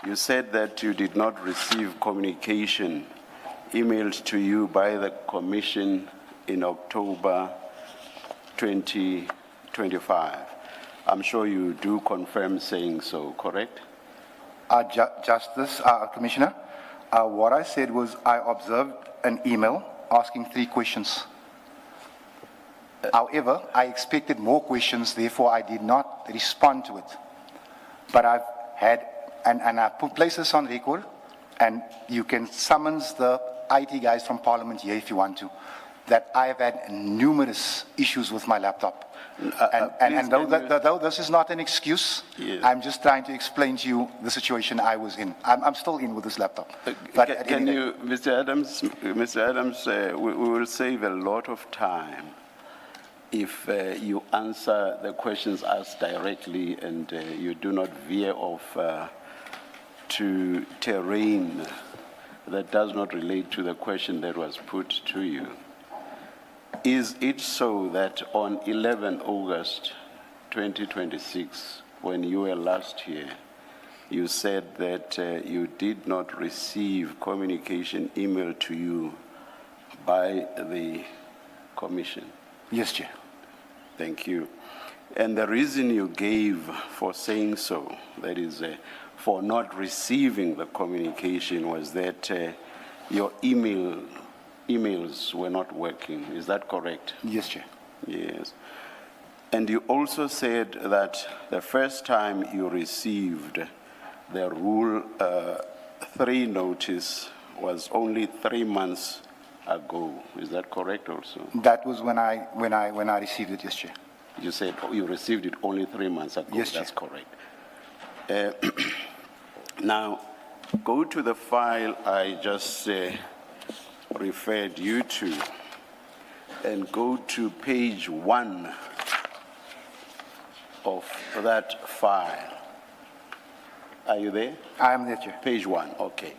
you said that you did not receive communication emailed to you by the Commission in October 2025. I'm sure you do confirm saying so, correct? Justice, Commissioner, what I said was I observed an email asking 3 questions. However, I expected more questions, therefore I did not respond to it. But I've had, and I put places on record, and you can summons the IT guys from Parliament here if you want to, that I have had numerous issues with my laptop. And though this is not an excuse, yes. I'm just trying to explain to you the situation I was in. I'm still in with this laptop. But can you, Mr. Adams, we will save a lot of time if you answer the questions asked directly and you do not veer off to terrain that does not relate to the question that was put to you. Is it so that on 11 August 2026, when you were last here, you said that you did not receive communication email to you by the Commission? Yes, Chair. Thank you. And the reason you gave for saying so, that is, for not receiving the communication, was that your emails were not working. Is that correct? Yes, Chair. Yes. And you also said that the first time you received the Rule 3 notice was only 3 months ago. Is that correct also? That was when I received it, yes, Chair. You said you received it only 3 months ago. Yes, Chair. That's correct. Now, go to the file I just referred you to and go to page 1 of that file. Are you there? I am there, Chair. Page 1, okay.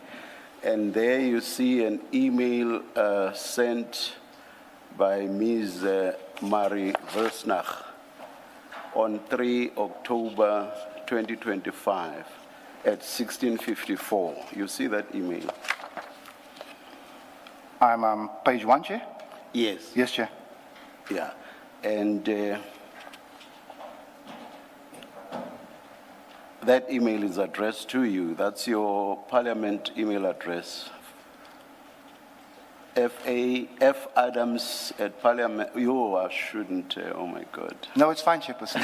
And there you see an email sent by Ms. Marie Versnach on 3 October 2025 at 16:54. You see that email? I'm on page 1, Chair? Yes. Yes, Chair. Yeah. And that email is addressed to you. That's your Parliament email address. F.Adams@Parliament. I shouldn't. Oh my God. No, it's fine, Chairperson.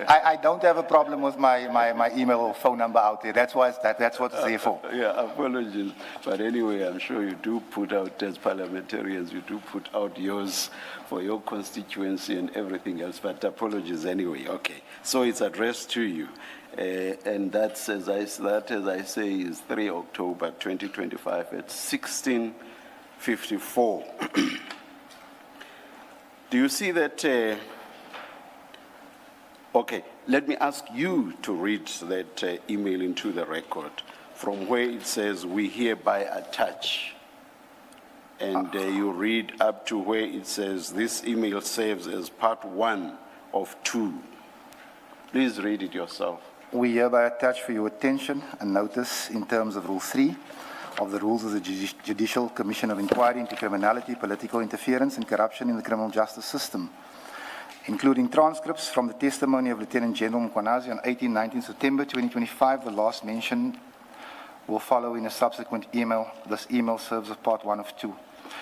I don't have a problem with my email or phone number out there. That's what it's there for. Yeah, apologies. But anyway, I'm sure you do put out, as parliamentarians, you do put out yours for your constituency and everything else. But apologies anyway. Okay. So it's addressed to you. And that's, as I say, is 3 October 2025 at 16:54. Do you see that? Okay, let me ask you to read that email into the record from where it says, "We hereby attach." And you read up to where it says, "This email serves as part 1 of 2. Please read it yourself. We hereby attach for your attention a notice in terms of Rule 3 of the Rules of the Judicial Commission of Inquiry into Criminality, Political Interference and Corruption in the Criminal Justice System, including transcripts from the testimony of Lieutenant General Mkwanazi on 18-19 September 2025. The last mentioned will follow in a subsequent email. This email serves as part 1 of 2.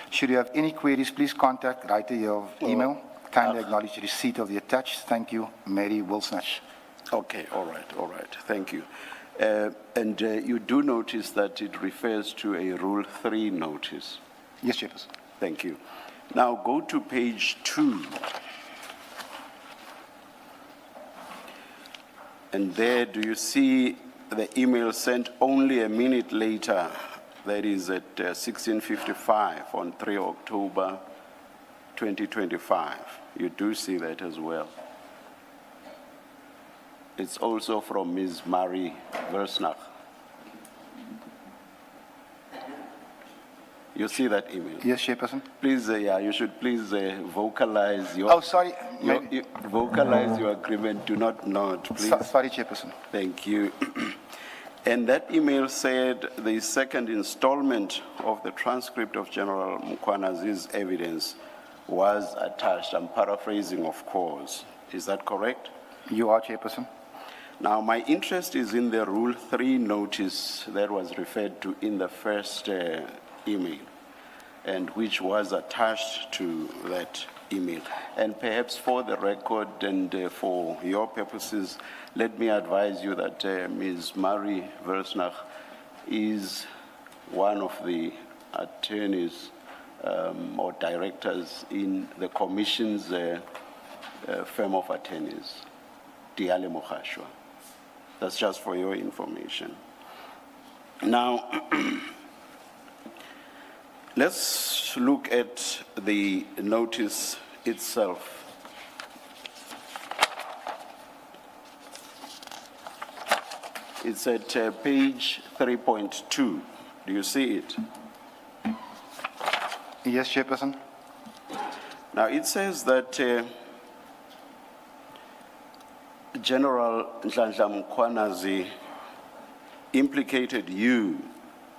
Should you have any queries, please contact writer here of email. Kindly acknowledge receipt of the attached. Thank you, Mary Wilsnach. Okay, all right, thank you. And you do notice that it refers to a Rule 3 notice. Yes, Chairperson. Thank you. Now go to page 2. And there, do you see the email sent only a minute later? That is at 16:55 on 3 October 2025. You do see that as well. It's also from Ms. Marie Versnach. You see that email? Yes, Chairperson. Please, you should please vocalize your. Oh, sorry. Vocalize your agreement. Do not nod, please. Sorry, Chairperson. Thank you. And that email said the second installment of the transcript of General Mkwanazi's evidence was attached. I'm paraphrasing, of course. Is that correct? You are, Chairperson. Now, my interest is in the Rule 3 notice that was referred to in the first email, and which was attached to that email. And perhaps for the record and for your purposes, let me advise you that Ms. Marie Versnach is one of the attorneys or directors in the Commission's firm of attorneys, Diale Mokhashwa. That's just for your information. Now, let's look at the notice itself. It's at page 3.2. Do you see it? Yes, Chairperson. Now, it says that General Nhlanhla Mkhwanazi implicated you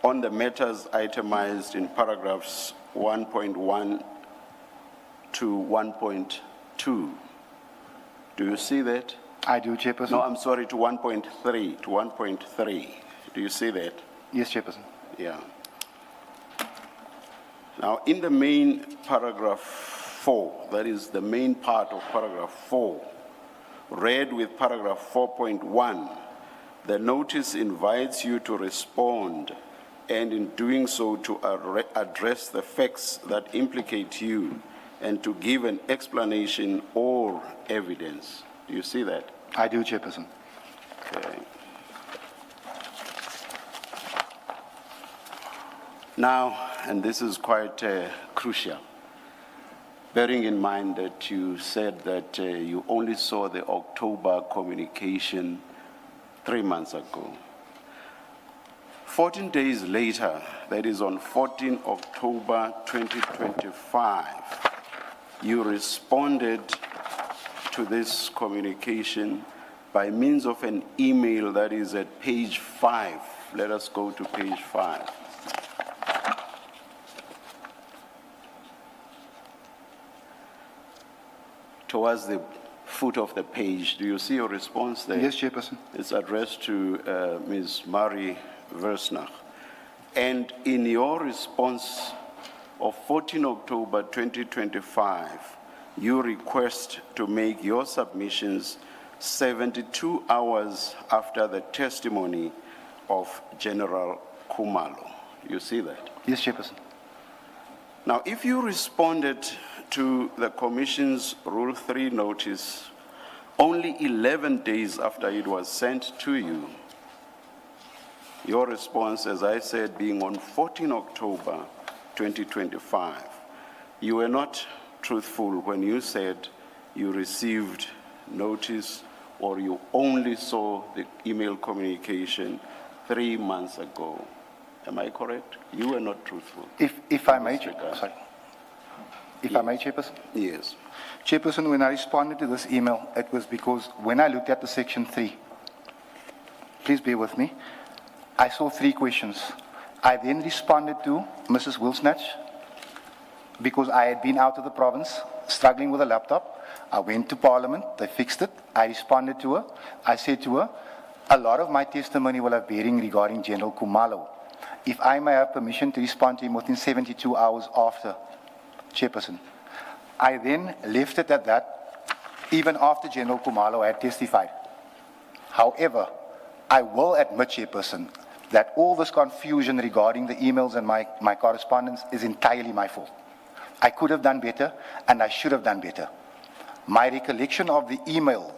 on the matters itemized in paragraphs 1.1 to 1.2. Do you see that? I do, Chairperson. No, I'm sorry, to 1.3, to 1.3. Do you see that? Yes, Chairperson. Yeah. Now, in the main paragraph 4, that is the main part of paragraph 4, read with paragraph 4.1, the notice invites you to respond, and in doing so to address the facts that implicate you and to give an explanation or evidence. Do you see that? I do, Chairperson. Okay. Now, and this is quite crucial, bearing in mind that you said that you only saw the October communication 3 months ago. 14 days later, that is on 14 October 2025, you responded to this communication by means of an email that is at page 5. Let us go to page 5. Towards the foot of the page, do you see your response there? Yes, Chairperson. It's addressed to Ms. Marie Versnach. And in your response of 14 October 2025, you request to make your submissions 72 hours after the testimony of General Khumalo. You see that? Yes, Chairperson. Now, if you responded to the Commission's Rule 3 notice only 11 days after it was sent to you, your response, as I said, being on 14 October 2025, you were not truthful when you said you received notice or you only saw the email communication 3 months ago. Am I correct? You were not truthful. If I may, sorry. If I may, Chairperson? Yes. Chairperson, when I responded to this email, it was because when I looked at the section 3, please bear with me, I saw 3 questions. I then responded to Mrs. Wilsnatch because I had been out of the province, struggling with a laptop. I went to Parliament, they fixed it. I responded to her. I said to her, a lot of my testimony will have bearing regarding General Khumalo. If I may have permission to respond to him within 72 hours after, Chairperson. I then left it at that, even after General Khumalo had testified. However, I will admit, Chairperson, that all this confusion regarding the emails and my correspondence is entirely my fault. I could have done better, and I should have done better. My recollection of the email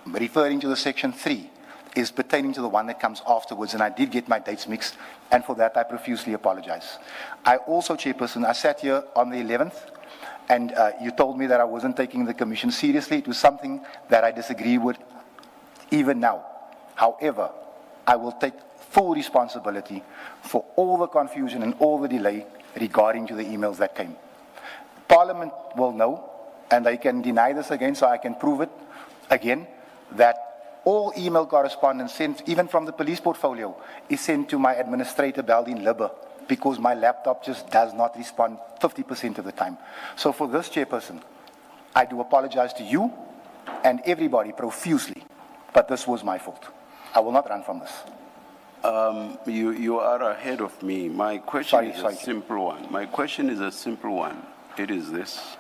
referring to the section 3 is pertaining to the one that comes afterwards, and I did get my dates mixed, and for that I profusely apologize. I also, Chairperson, I sat here on the 11th, and you told me that I wasn't taking the Commission seriously. It was something that I disagree with even now. However, I will take full responsibility for all the confusion and all the delay regarding to the emails that came. Parliament will know, and they can deny this again, so I can prove it again, that all email correspondence sent, even from the police portfolio, is sent to my administrator, Baldin Libber, because my laptop just does not respond 50% of the time. So for this, Chairperson, I do apologize to you and everybody profusely, but this was my fault. I will not run from this. You are ahead of me. My question is Sorry. a simple one. My question is a simple one. It is this.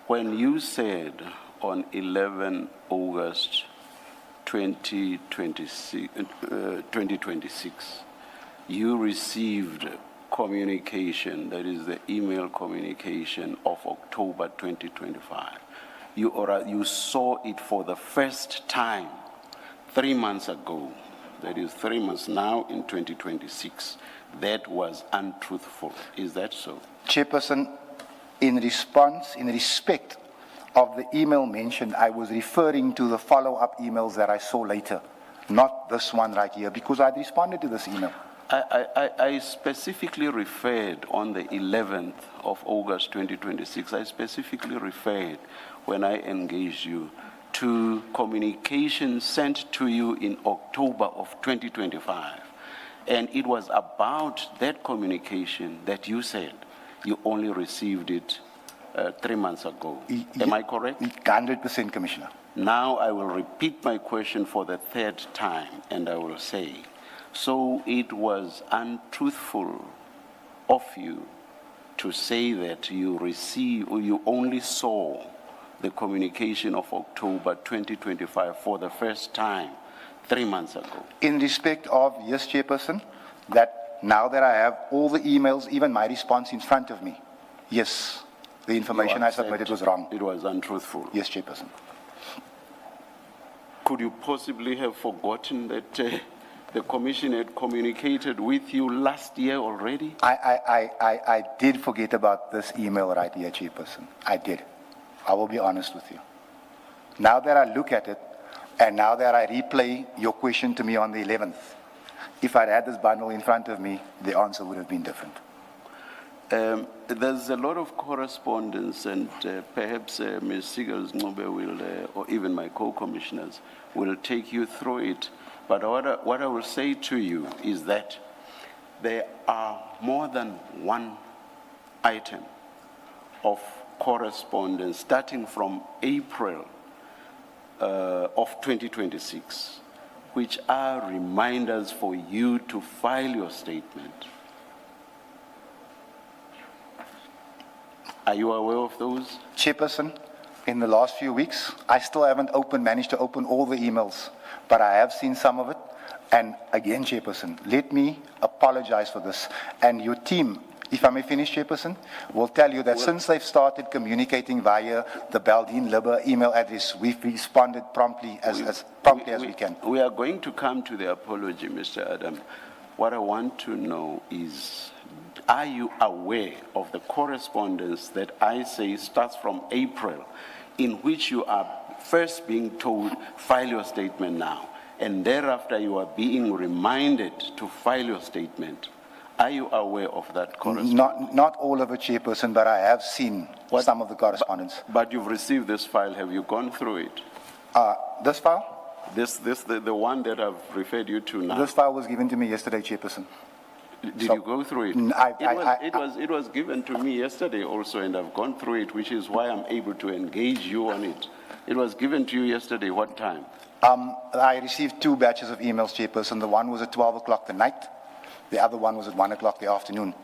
When you said on 11 August 2026, you received communication, that is the email communication of October 2025. You saw it for the first time 3 months ago. That is 3 months now in 2026. That was untruthful. Is that so? Chairperson, in respect of the email mentioned, I was referring to the follow-up emails that I saw later, not this one right here, because I'd responded to this email. I specifically referred on the 11th of August 2026, I specifically referred when I engaged you to communication sent to you in October of 2025. And it was about that communication that you said you only received it 3 months ago. Am I correct? 100%, Commissioner. Now I will repeat my question for the third time, and I will say, so it was untruthful of you to say that you received, or you only saw the communication of October 2025 for the first time 3 months ago. In respect of, yes, Chairperson, that now that I have all the emails, even my response in front of me, yes, the information I submitted was wrong. It was untruthful. Yes, Chairperson. Could you possibly have forgotten that the Commission had communicated with you last year already? I did forget about this email right here, Chairperson. I did. I will be honest with you. Now that I look at it, and now that I replay your question to me on the 11th, if I'd had this bundle in front of me, the answer would have been different. There's a lot of correspondence, and perhaps Ms. Sigels-Ncube will, or even my co-commissioners, will take you through it. But what I will say to you is that there are more than one item of correspondence starting from April of 2026, which are reminders for you to file your statement. Are you aware of those? Chairperson, in the last few weeks, I still haven't managed to open all the emails, but I have seen some of it. And again, Chairperson, let me apologize for this. And your team, if I may finish, Chairperson, will tell you that since they've started communicating via the Baldin Libber email address, we've responded promptly as we can. We are going to come to the apology, Mr. Adam. What I want to know is, are you aware of the correspondence that I say starts from April, in which you are first being told, file your statement now, and thereafter you are being reminded to file your statement? Are you aware of that correspondence? Not all of it, Chairperson, but I have seen some of the correspondence. But you've received this file. Have you gone through it? This file? The one that I've referred you to now. This file was given to me yesterday, Chairperson. Did you go through it? It was given to me yesterday also, and I've gone through it, which is why I'm able to engage you on it. It was given to you yesterday. What time? I received 2 batches of emails, Chairperson. The one was at 12 o'clock the night. The other one was at 1 o'clock the afternoon.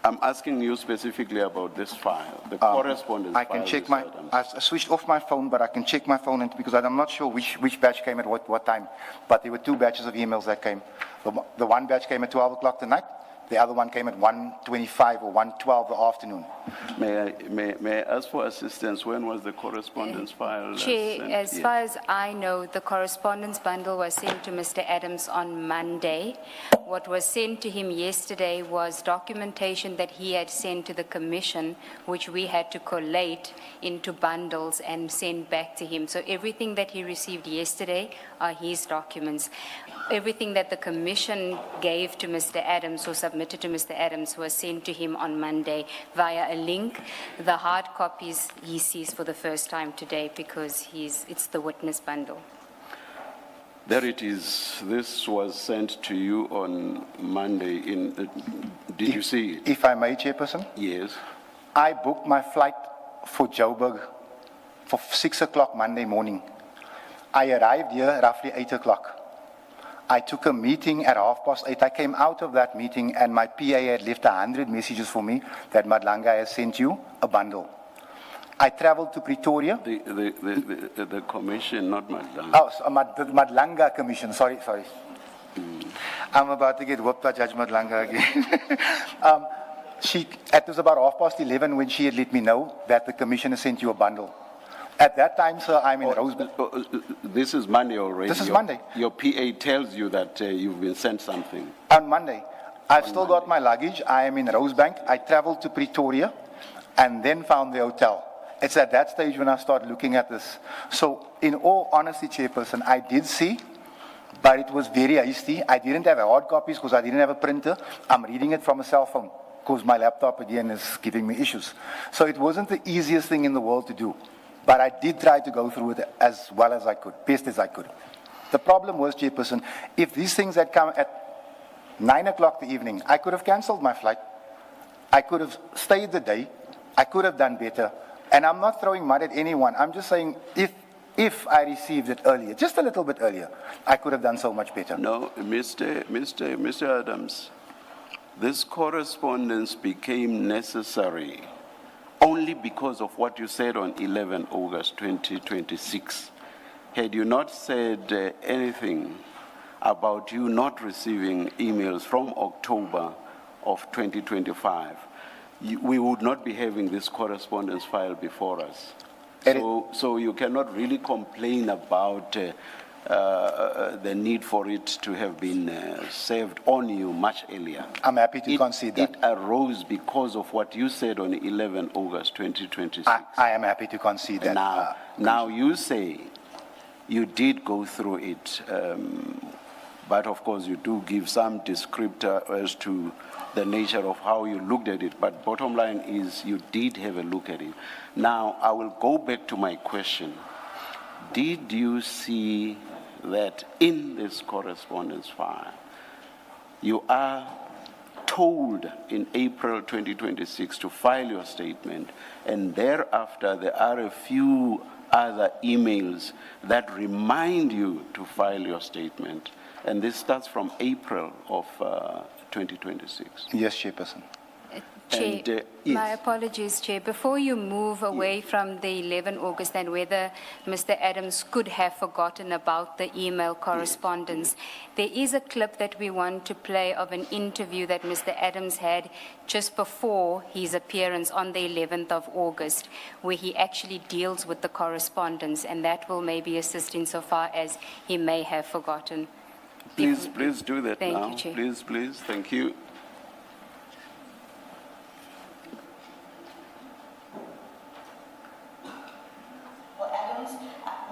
I'm asking you specifically about this file, the correspondence I can check I switched off my phone, but I can check my phone because I'm not sure which batch came at what time. But there were 2 batches of emails that came. The one batch came at 12 o'clock the night. The other one came at 1:25 or 1:12 the afternoon. May I ask for assistance? When was the correspondence file Chair, sent? as far as I know, the correspondence bundle was sent to Mr. Adams on Monday. What was sent to him yesterday was documentation that he had sent to the Commission, which we had to collate into bundles and send back to him. So everything that he received yesterday are his documents. Everything that the Commission gave to Mr. Adams or submitted to Mr. Adams was sent to him on Monday via a link. The hard copies he sees for the first time today because it's the witness bundle. There it is. This was sent to you on Monday. Did you see it? If I may, Chairperson, Yes. I booked my flight for Joburg for 6 o'clock Monday morning. I arrived here roughly 8 o'clock. I took a meeting at 8:30. I came out of that meeting and my PA had left 100 messages for me that Madlanga has sent you a bundle. I traveled to Pretoria. The commission, not Madlanga. Oh, so the Madlanga Commission, sorry. I'm about to get whooped by Judge Madlanga again. It was about 11:30 when she had let me know that the commissioner sent you a bundle. At that time, sir, I'm in Rosebank. This is Monday already. This is Monday. Your PA tells you that you've been sent something. On Monday. I've still got my luggage. I am in Rosebank. I traveled to Pretoria and then found the hotel. It's at that stage when I start looking at this. So, in all honesty, Chairperson, I did see, but it was very hasty. I didn't have hard copies because I didn't have a printer. I'm reading it from a cell phone because my laptop again is giving me issues. So it wasn't the easiest thing in the world to do. But I did try to go through it as well as I could, best as I could. The problem was, Chairperson, if these things had come at 9 o'clock the evening, I could have cancelled my flight. I could have stayed the day. I could have done better. And I'm not throwing mud at anyone. I'm just saying if I received it earlier, just a little bit earlier, I could have done so much better. No, Mr. Adams, this correspondence became necessary only because of what you said on 11 August 2026. Had you not said anything about you not receiving emails from October of 2025, we would not be having this correspondence file before us. So you cannot really complain about the need for it to have been served on you much earlier. I'm happy to concede that. It arose because of what you said on 11 August 2026. I am happy to concede that. Now you say you did go through it, but of course you do give some descriptor as to the nature of how you looked at it. But bottom line is you did have a look at it. Now I will go back to my question. Did you see that in this correspondence file, you are told in April 2026 to file your statement, and thereafter there are a few other emails that remind you to file your statement, and this starts from April of 2026. Yes, Chairperson. Chair, And, my yes. apologies, Chair. Before you move away from the 11 August and whether Mr. Adams could have forgotten about the email correspondence, there is a clip that we want to play of an interview that Mr. Adams had just before his appearance on the 11th of August, where he actually deals with the correspondence, and that will maybe assist insofar as he may have forgotten. Please do that Thank now. you, Chair. Please, thank you.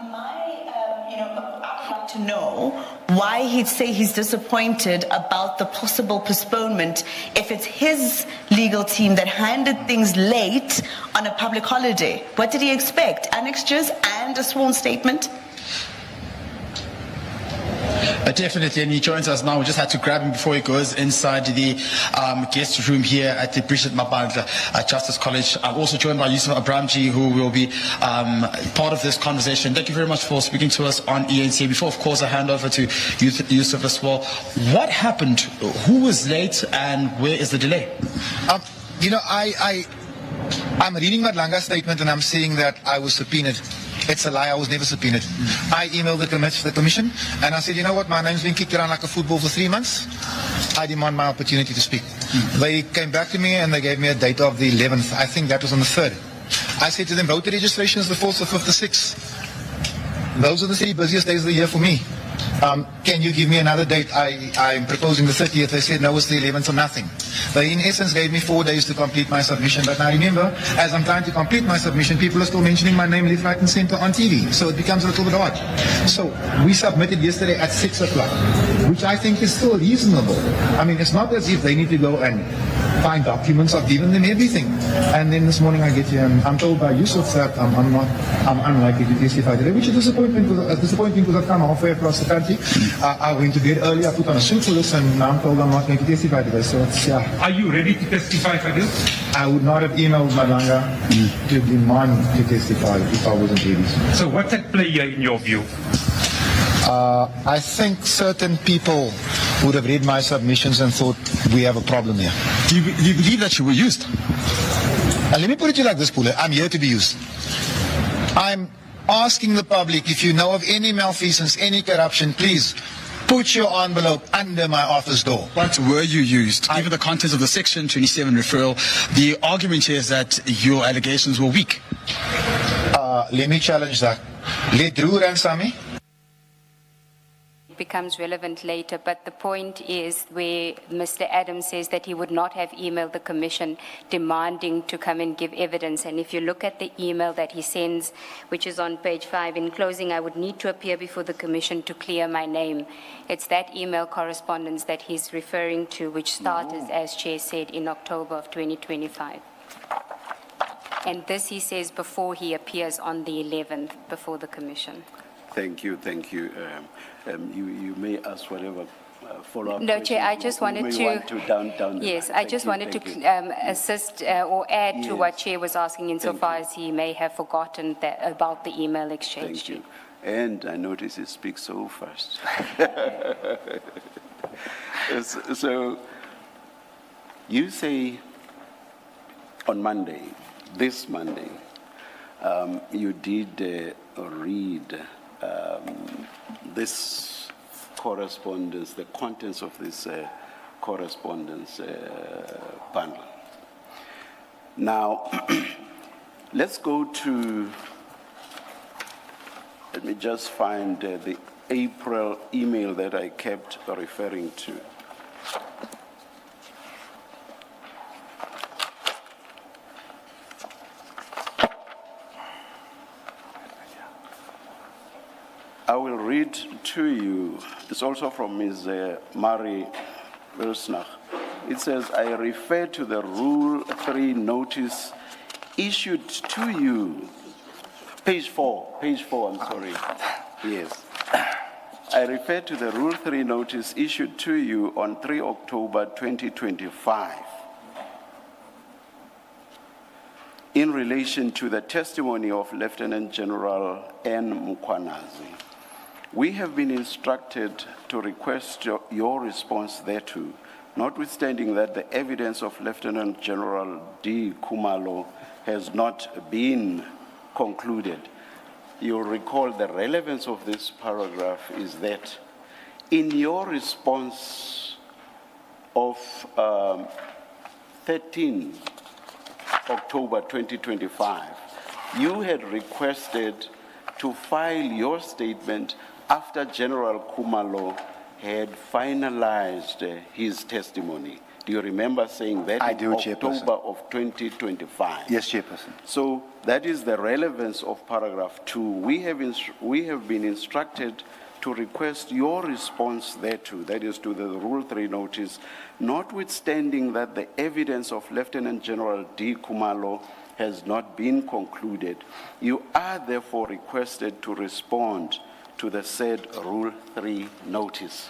I would like to know why he'd say he's disappointed about the possible postponement if it's his legal team that handed things late on a public holiday. What did he expect? Annexures and a sworn statement? Definitely, and he joins us now. We just had to grab him before he goes inside the guest room here at the Bridget Madlanga Justice College. I'm also joined by Yusuf Abramji, who will be part of this conversation. Thank you very much for speaking to us on ENC. Before, of course, I hand over to Yusuf as well. What happened? Who was late, and where is the delay? I'm reading Madlanga's statement and I'm seeing that I was subpoenaed. It's a lie, I was never subpoenaed. I emailed the commission and I said, you know what, my name's been kicked around like a football for 3 months. I demand my opportunity to speak. They came back to me and they gave me a date of the 11th. I think that was on the 3rd. I said to them, voter registration is the 4th, the 5th, the 6th. Those are the 3 busiest days of the year for me. Can you give me another date? I'm proposing the 30th. They said, no, it's the 11th or nothing. They, in essence, gave me 4 days to complete my submission. But now remember, as I'm trying to complete my submission, people are still mentioning my name left, right, and center on TV. So it becomes a little bit odd. So we submitted yesterday at 6 o'clock. which I think is still reasonable. I mean, it's not as if they need to go and find documents. I've given them everything. And then this morning I get here and I'm told by Yusuf that I'm unlikely to testify today, which is disappointing because I've come halfway across the country. I went to bed early, I put on a suit for this, and now I'm told I'm not going to testify today. So it's, yeah. Are you ready to testify, Fediel? I would not have emailed Madlanga to demand to testify if I wasn't ready. So what's at play here in your view? I think certain people would have read my submissions and thought we have a problem here. Do you believe that you were used? And let me put it to you like this, Pule. I'm here to be used. I'm asking the public, if you know of any malfeasance, any corruption, please put your envelope under my office door. What were you used? Given the contents of the Section 27 referral, the argument here is that your allegations were weak. Let me challenge that. Let Drew answer me. Becomes relevant later, but the point is where Mr. Adams says that he would not have emailed the commission demanding to come and give evidence. And if you look at the email that he sends, which is on page 5, in closing, I would need to appear before the commission to clear my name. It's that email correspondence that he's referring to, which started, as Chair said, in October of 2025. And this, he says, before he appears on the 11th before the commission. Thank you, thank you. You may ask whatever follow-up. No, Chair, I just wanted you to. may want to down the Yes, line. I Thank just you, wanted thank you. to assist or add to what Yes. Chair was asking insofar as he may have forgotten that about the email exchange. Thank you. And I notice you speak so fast. So you say on Monday, this Monday, you did read this correspondence, the contents of this correspondence bundle. Now, let's go to, let me just find the April email that I kept referring to. I will read to you. It's also from Ms. Mari Wilsnach. It says, I refer to the Rule 3 notice issued to you. Page 4, I'm sorry. Yes. I refer to the Rule 3 notice issued to you on 3 October 2025 in relation to the testimony of Lieutenant General N. Mukwanazi. We have been instructed to request your response thereto, notwithstanding that the evidence of Lieutenant General D. Kumalo has not been concluded. You'll recall the relevance of this paragraph is that in your response of 13 October 2025, you had requested to file your statement after General Kumalo had finalized his testimony. Do you remember saying that I in do, Chairperson. October of 2025? Yes, Chairperson. So that is the relevance of paragraph 2. We have been instructed to request your response thereto, that is to the Rule 3 notice, notwithstanding that the evidence of Lieutenant General D. Kumalo has not been concluded. You are therefore requested to respond to the said Rule 3 notice.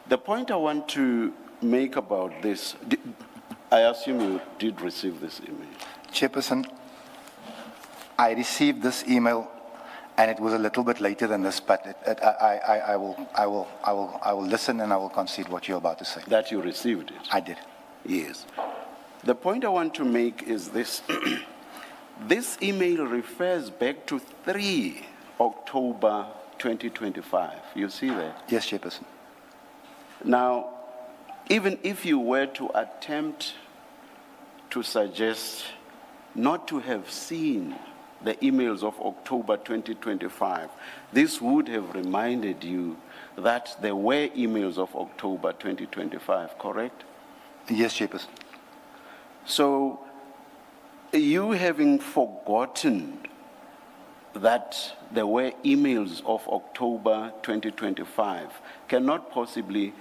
The point I want to make about this, I assume you did receive this email. Chairperson, I received this email, and it was a little bit later than this, but I will listen and I will concede what you're about to say. That you received it? I did. Yes. The point I want to make is this. This email refers back to 3 October 2025. You see that? Yes, Chairperson. Now, even if you were to attempt to suggest not to have seen the emails of October 2025, this would have reminded you that there were emails of October 2025, correct? Yes, Chairperson. So, you having forgotten that there were emails of October 2025, cannot possibly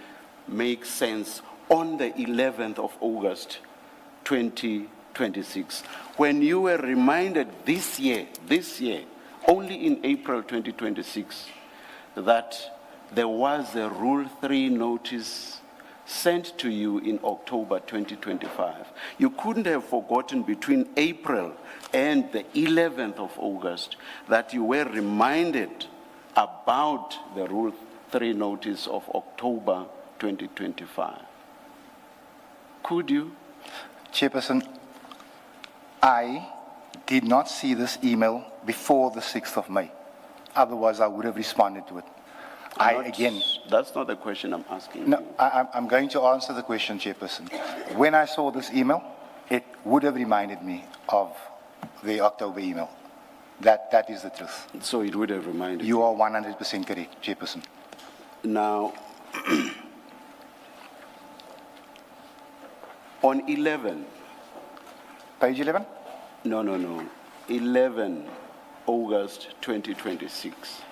make sense on the 11th of August 2026, when you were reminded this year, only in April 2026, that there was a Rule 3 notice sent to you in October 2025. You couldn't have forgotten between April and the 11th of August that you were reminded about the Rule 3 notice of October 2025. Could you? Chairperson, I did not see this email before the 6th of May. Otherwise, I would have responded to it. That's not the question I'm asking No, you. I'm going to answer the question, Chairperson. When I saw this email, it would have reminded me of the October email. That is the truth. So it would have reminded You are 100% correct, Chairperson. Now, on 11, Page 11? no, 11 August 2026,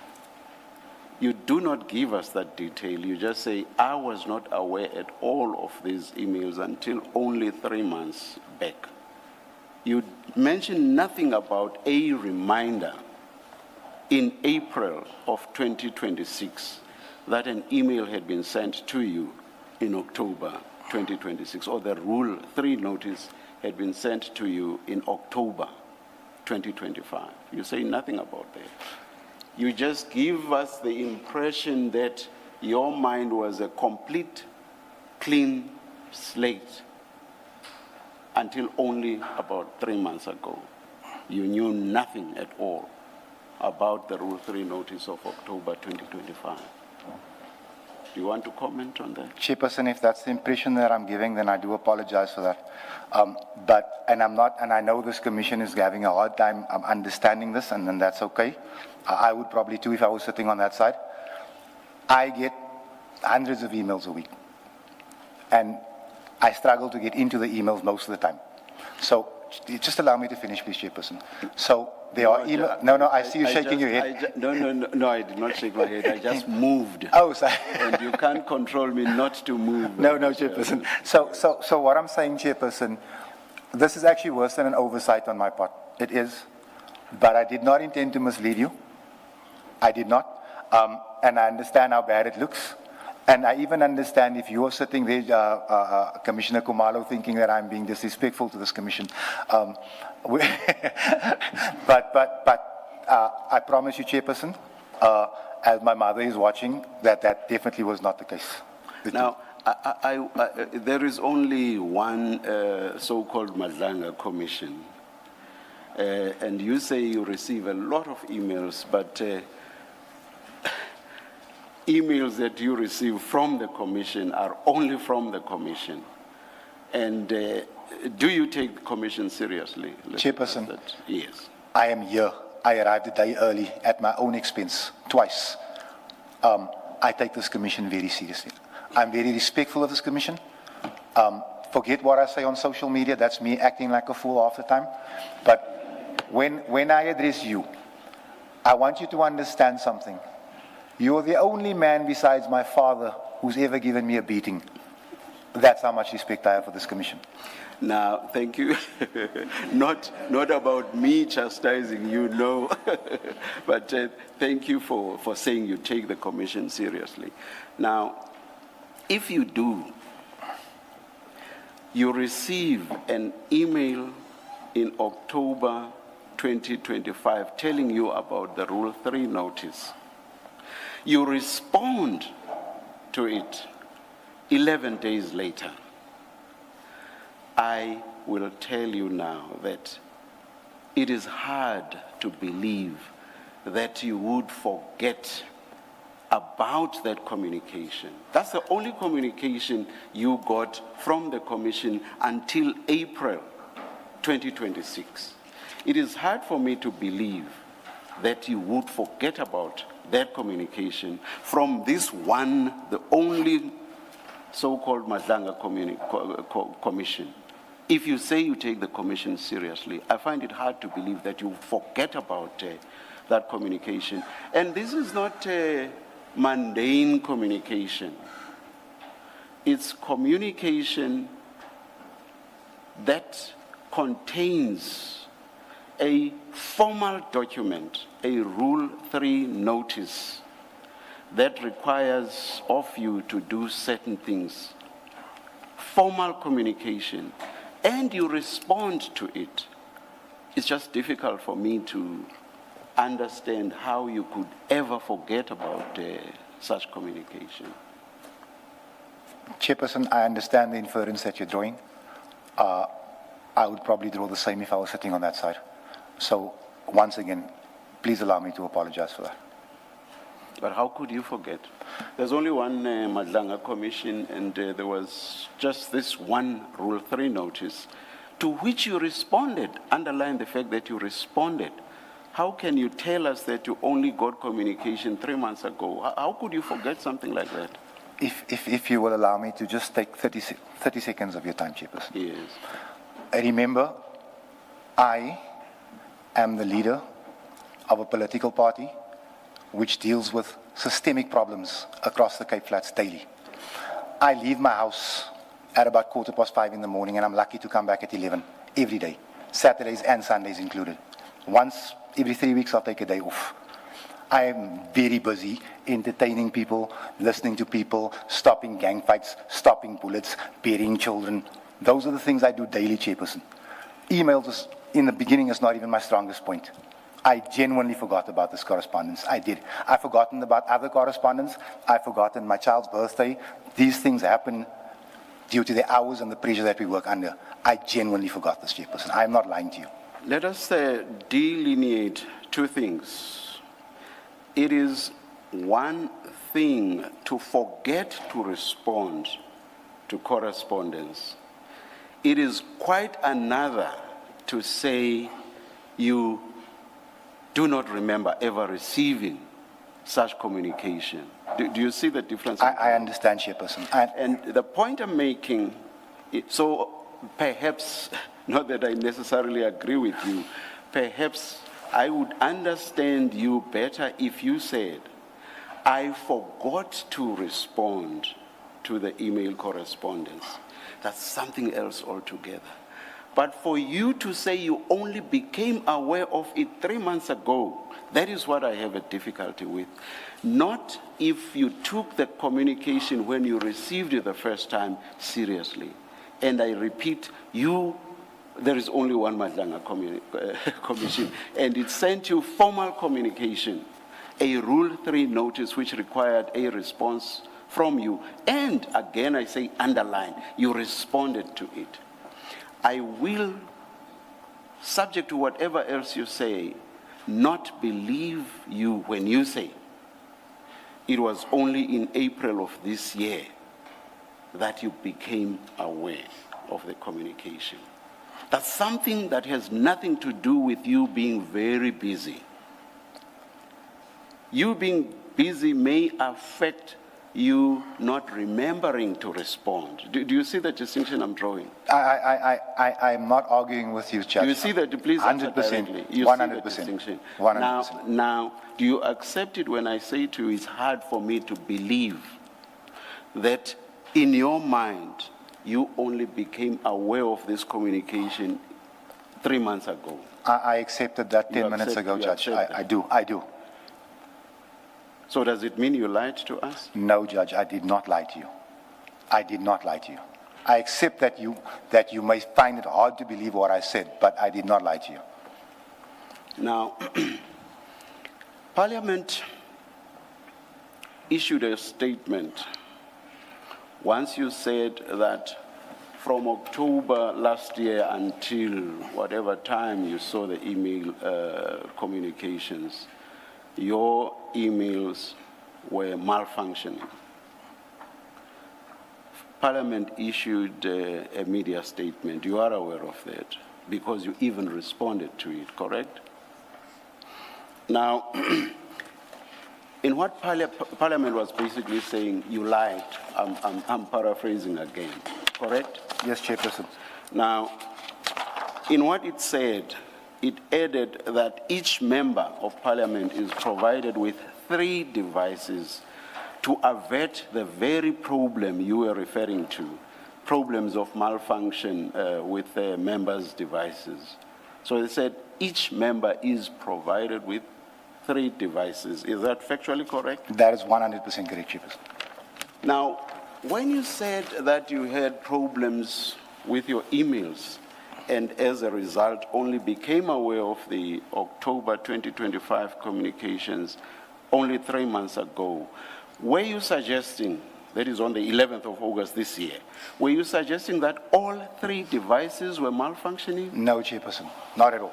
you do not give us that detail. You just say, I was not aware at all of these emails until only 3 months back. You mention nothing about a reminder in April of 2026 that an email had been sent to you in October 2026, or the Rule 3 notice had been sent to you in October 2025. You say nothing about that. You just give us the impression that your mind was a complete, clean slate until only about 3 months ago. You knew nothing at all about the Rule 3 notice of October 2025. Do you want to comment on that? Chairperson, if that's the impression that I'm giving, then I do apologize for that. And I know this commission is having a hard time understanding this, and then that's okay. I would probably too if I was sitting on that side. I get hundreds of emails a week, and I struggle to get into the emails most of the time. So just allow me to finish, please, Chairperson. So there are emails. No, I see you shaking your head. No, I did not shake my head. I just moved. Oh, sorry. And you can't control me not to move. No, Chairperson. So what I'm saying, Chairperson, this is actually worse than an oversight on my part. It is. But I did not intend to mislead you. I did not. And I understand how bad it looks. And I even understand if you are sitting there, Commissioner Kumalo, thinking that I'm being disrespectful to this commission. But I promise you, Chairperson, as my mother is watching, that definitely was not the case. Now, there is only one so-called Madlanga commission. And you say you receive a lot of emails, but emails that you receive from the commission are only from the commission. And do you take the commission seriously? Chairperson, yes. I am here. I arrived a day early at my own expense, twice. I take this commission very seriously. I'm very respectful of this commission. Forget what I say on social media. That's me acting like a fool half the time. But when I address you, I want you to understand something. You're the only man besides my father who's ever given me a beating. That's how much respect I have for this commission. Now, thank you. Not about me chastising you, no. But thank you for saying you take the commission seriously. Now, if you do, you receive an email in October 2025 telling you about the Rule 3 notice. You respond to it 11 days later. I will tell you now that it is hard to believe that you would forget about that communication. That's the only communication you got from the commission until April 2026. It is hard for me to believe that you would forget about that communication from this one, the only so-called Madlanga commission. If you say you take the commission seriously, I find it hard to believe that you forget about that communication. And this is not mundane communication. It's communication that contains a formal document, a Rule 3 notice that requires of you to do certain things. Formal communication, and you respond to it. It's just difficult for me to understand how you could ever forget about such communication. Chairperson, I understand the inference that you're drawing. I would probably draw the same if I was sitting on that side. So, once again, please allow me to apologize for that. But how could you forget? There's only one Madlanga commission, and there was just this one Rule 3 notice to which you responded. Underline the fact that you responded. How can you tell us that you only got communication 3 months ago? How could you forget something like that? If you will allow me to just take 30 seconds of your time, Chairperson. Yes. Remember, I am the leader of a political party which deals with systemic problems across the Cape Flats daily. I leave my house at about 5:15 in the morning, and I'm lucky to come back at 11 every day, Saturdays and Sundays included. Once every 3 weeks, I'll take a day off. I am very busy entertaining people, listening to people, stopping gang fights, stopping bullets, burying children. Those are the things I do daily, Chairperson. Emails, in the beginning, is not even my strongest point. I genuinely forgot about this correspondence. I did. I've forgotten about other correspondence. I've forgotten my child's birthday. These things happen due to the hours and the pressure that we work under. I genuinely forgot this, Chairperson. I'm not lying to you. Let us delineate two things. It is one thing to forget to respond to correspondence. It is quite another to say you do not remember ever receiving such communication. Do you see the difference? I understand, Chairperson. And the point I'm making, so perhaps, not that I necessarily agree with you, perhaps I would understand you better if you said, I forgot to respond to the email correspondence. That's something else altogether. But for you to say you only became aware of it 3 months ago, that is what I have a difficulty with. Not if you took the communication when you received it the first time seriously. And I repeat, there is only one Madlanga commission, and it sent you formal communication, a Rule 3 notice which required a response from you. And again, I say underline, you responded to it. I will, subject to whatever else you say, not believe you when you say it was only in April of this year that you became aware of the communication. That's something that has nothing to do with you being very busy. You being busy may affect you not remembering to respond. Do you see the distinction I'm drawing? I'm not arguing with you, Judge. Do you see that? Please answer 100%. directly. You 100%. see the distinction. 100%. Now, do you accept it when I say to you, it's hard for me to believe that in your mind, you only became aware of this communication 3 months ago? I accepted that 10 minutes ago, Judge. I do. So does it mean you lied to us? No, Judge, I did not lie to you. I did not lie to you. I accept that you may find it hard to believe what I said, but I did not lie to you. Now, Parliament issued a statement once you said that from October last year until whatever time you saw the email communications, your emails were malfunctioning. Parliament issued a media statement. You are aware of that because you even responded to it, correct? Now, in what Parliament was basically saying, you lied. I'm paraphrasing again, correct? Yes, Chairperson. Now, in what it said, it added that each member of Parliament is provided with 3 devices to avert the very problem you were referring to, problems of malfunction with members' devices. So they said each member is provided with 3 devices. Is that factually correct? That is 100% correct, Chairperson. Now, when you said that you had problems with your emails and as a result only became aware of the October 2025 communications only 3 months ago, were you suggesting, that is on the 11th of August this year, were you suggesting that all 3 devices were malfunctioning? No, Chairperson, not at all.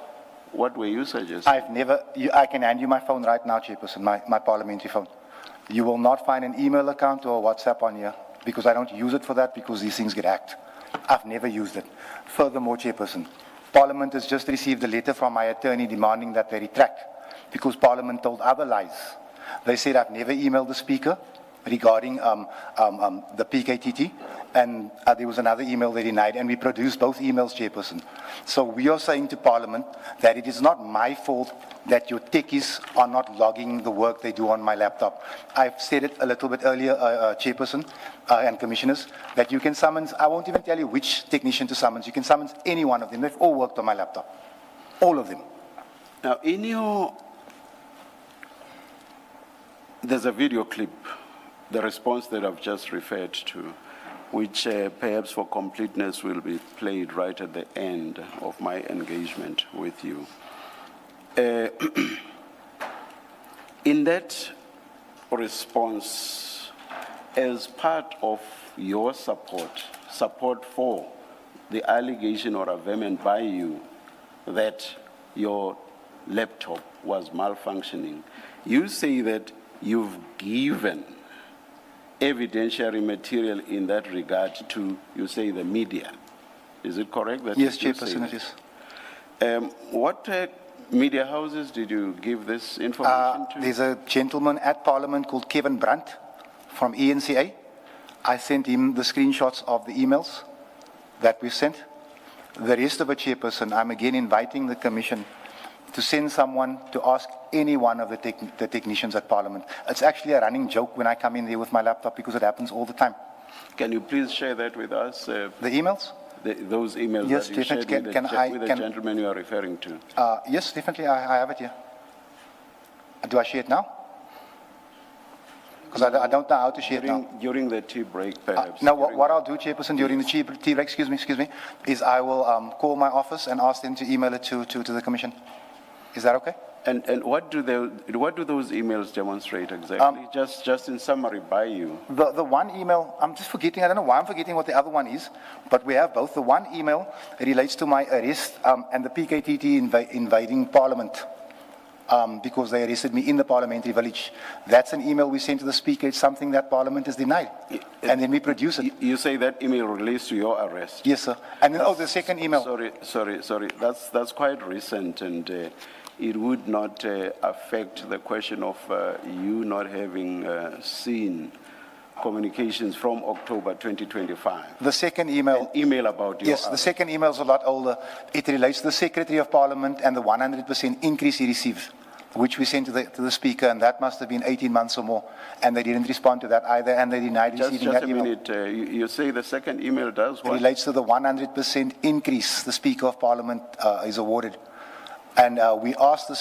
What were you suggesting? I can hand you my phone right now, Chairperson, my parliamentary phone. You will not find an email account or WhatsApp on here because I don't use it for that because these things get hacked. I've never used it. Furthermore, Chairperson, Parliament has just received a letter from my attorney demanding that they retract because Parliament told other lies. They said I've never emailed the Speaker regarding the PKTT, and there was another email they denied, and we produced both emails, Chairperson. So we are saying to Parliament that it is not my fault that your techies are not logging the work they do on my laptop. I've said it a little bit earlier, Chairperson and Commissioners, that you can summons, I won't even tell you which technician to summons, you can summons any one of them. They've all worked on my laptop, all of them. Now, there's a video clip, the response that I've just referred to, which perhaps for completeness will be played right at the end of my engagement with you. In that response, as part of your support for the allegation or averment by you that your laptop was malfunctioning, you say that you've given evidentiary material in that regard to, you say, the media. Is it correct? That Yes, you say Chairperson, that? it is. What media houses did you give this information to? There's a gentleman at Parliament called Kevin Brandt from ENCA. I sent him the screenshots of the emails that we sent. The rest of it, Chairperson, I'm again inviting the Commission to send someone to ask any one of the technicians at Parliament. It's actually a running joke when I come in there with my laptop because it happens all the time. Can you please share that with us? The emails? Those emails Yes, that you shared definitely. with the gentleman you are referring to. Yes, definitely, I have it here. Do I share it now? Because I don't know how to share it now. During the tea break, perhaps. No, what I'll do, Chairperson, during the tea break, excuse me, is I will call my office and ask them to email it to the Commission. Is that okay? And what do those emails demonstrate exactly? Just in summary by you. The one email, I'm just forgetting, I don't know why I'm forgetting what the other one is, but we have both. The one email relates to my arrest and the PKTT invading Parliament because they arrested me in the parliamentary village. That's an email we sent to the Speaker. It's something that Parliament has denied. And then we produce it. You say that email relates to your arrest? Yes, sir. And then, the second email. Sorry. That's quite recent, and it would not affect the question of you not having seen communications from October 2025. The second email. An email about your Yes, the second email is a lot older. It relates to the Secretary of Parliament and the 100% increase he received, which we sent to the Speaker, and that must have been 18 months or more, and they didn't respond to that either, and they denied receiving that email. Just a minute, you say the second email does what? It relates to the 100% increase the Speaker of Parliament is awarded. And we asked the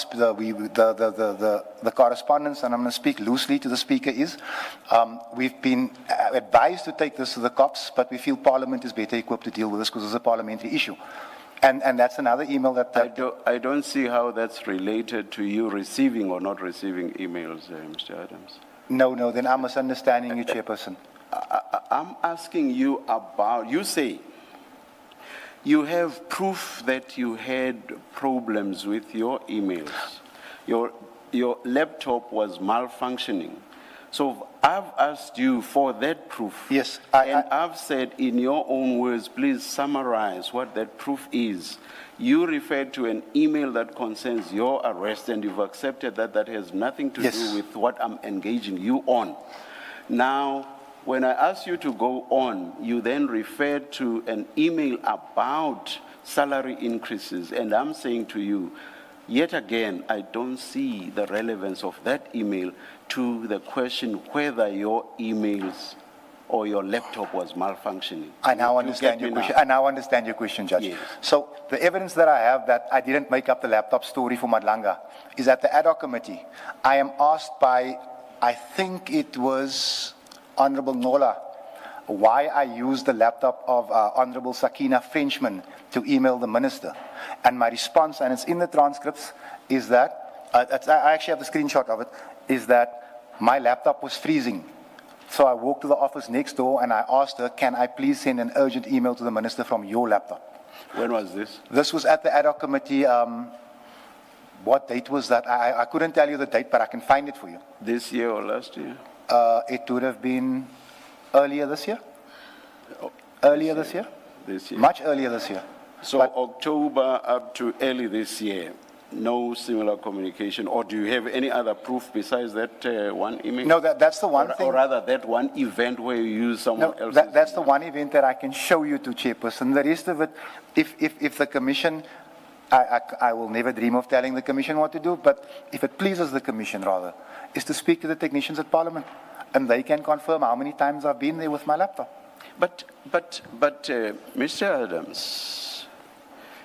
correspondence, and I'm going to speak loosely to the Speaker, is we've been advised to take this to the cops, but we feel Parliament is better equipped to deal with this because it's a parliamentary issue. And that's another email that... I don't see how that's related to you receiving or not receiving emails, Mr. Adams. No, then I'm misunderstanding you, Chairperson. I'm asking you about, you say, you have proof that you had problems with your emails. Your laptop was malfunctioning. So I've asked you for that proof. Yes. I've said in your own words, please summarize what that proof is. You referred to an email that concerns your arrest, and you've accepted that that has nothing to do with what I'm engaging you on. Now, when I asked you to go on, you then referred to an email about salary increases, and I'm saying to you, Yet again, I don't see the relevance of that email to the question whether your emails or your laptop was malfunctioning. I now You understand get your me question. now? I now understand your question, Judge. Yes. So the evidence that I have that I didn't make up the laptop story for Madlanga is at the ad hoc committee. I am asked by, I think it was Honorable Nola, why I used the laptop of Honorable Sakina Frenchman to email the minister. And my response, and it's in the transcripts, is that, I actually have the screenshot of it, is that my laptop was freezing. So I walked to the office next door and I asked her, can I please send an urgent email to the minister from your laptop? When was this? This was at the ad hoc committee. What date was that? I couldn't tell you the date, but I can find it for you. This year or last year? It would have been earlier this year. Earlier this year? This year. Much earlier this year. So But- October up to early this year, no similar communication, or do you have any other proof besides that one email? No, that's the one or, thing. Or rather, that one event where you use someone No, else's. that's the one event that I can show you to, Chairperson. The rest of it, if the Commission, I will never dream of telling the Commission what to do, but if it pleases the Commission, rather, is to speak to the technicians at Parliament, and they can confirm how many times I've been there with my laptop. But Mr. Adams,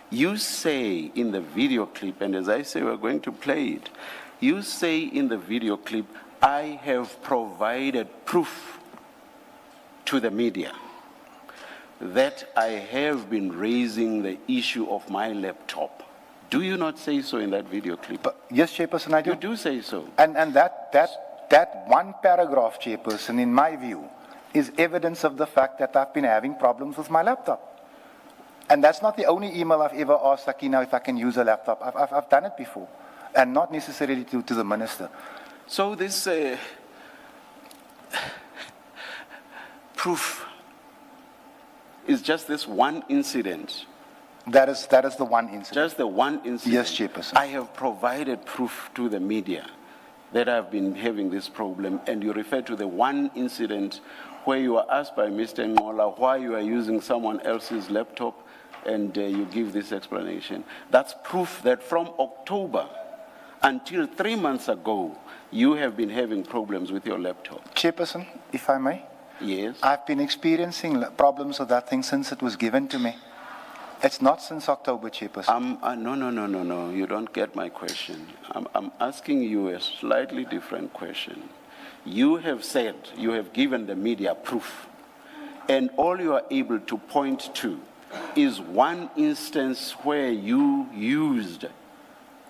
you say in the video clip, and as I say, we're going to play it, you say in the video clip, I have provided proof to the media that I have been raising the issue of my laptop. Do you not say so in that video clip? But yes, Chairperson, I do. You do say so. And that one paragraph, Chairperson, in my view, is evidence of the fact that I've been having problems with my laptop. And that's not the only email I've ever asked Sakina if I can use a laptop. I've done it before, and not necessarily to the minister. So this proof is just this one incident. That is the one incident. Just the one incident. Yes, Chairperson. I have provided proof to the media that I've been having this problem, and you refer to the one incident where you are asked by Mr. Ngola why you are using someone else's laptop, and you give this explanation. That's proof that from October until 3 months ago, you have been having problems with your laptop. Chairperson, if I may, Yes? I've been experiencing problems with that thing since it was given to me. It's not since October, Chairperson. No, you don't get my question. I'm asking you a slightly different question. You have said, you have given the media proof, and all you are able to point to is one instance where you used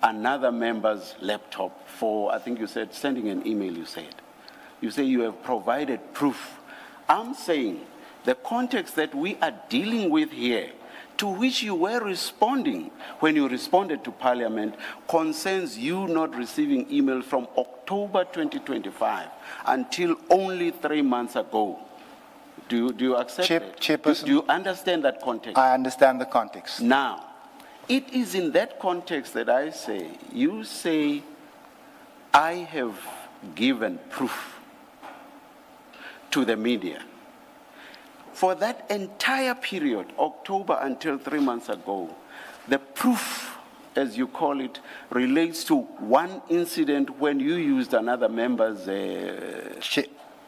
another member's laptop for, I think you said, sending an email, you said. You say you have provided proof. I'm saying the context that we are dealing with here, to which you were responding when you responded to Parliament, concerns you not receiving email from October 2025 until only 3 months ago. Do you accept that? Chairperson, Do you understand that context? I understand the context. Now, it is in that context that I say, you say, I have given proof to the media. For that entire period, October until 3 months ago, the proof, as you call it, relates to one incident when you used another member's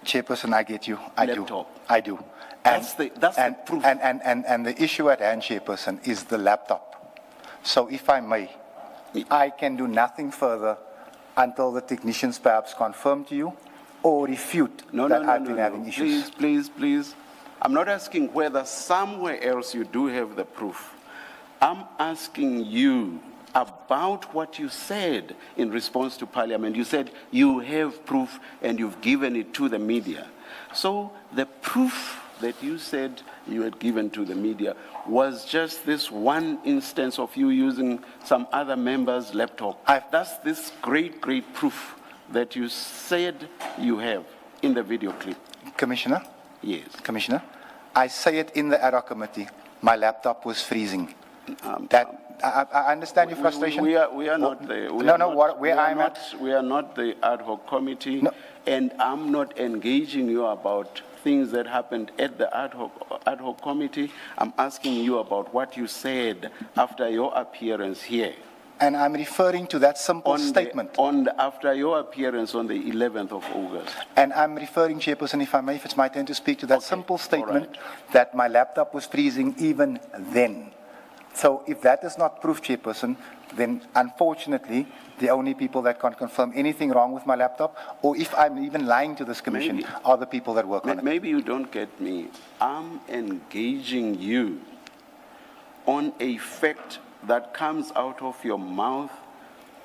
Chairperson, I get you. I laptop. do. I do. That's the proof. And the issue at hand, Chairperson, is the laptop. So if I may, I can do nothing further until the technicians perhaps confirm to you or refute that I've been having issues. Please. I'm not asking whether somewhere else you do have the proof. I'm asking you about what you said in response to Parliament. You said you have proof and you've given it to the media. So the proof that you said you had given to the media was just this one instance of you using some other member's laptop. That's this great proof that you said you have in the video clip. Commissioner? Yes. Commissioner, I say it in the ad hoc committee. My laptop was freezing. I understand your frustration. We are not the. We are not the ad hoc committee, No. and I'm not engaging you about things that happened at the ad hoc committee. I'm asking you about what you said after your appearance here. And I'm referring to that simple statement. After your appearance on the 11th of August. And I'm referring, Chairperson, if I may, if it's my turn to speak to that Okay, simple statement all right. that my laptop was freezing even then. So if that is not proof, Chairperson, then unfortunately, the only people that can confirm anything wrong with my laptop, or if I'm even lying to this commission, Maybe. are the people that work on it. Maybe you don't get me. I'm engaging you on a fact that comes out of your mouth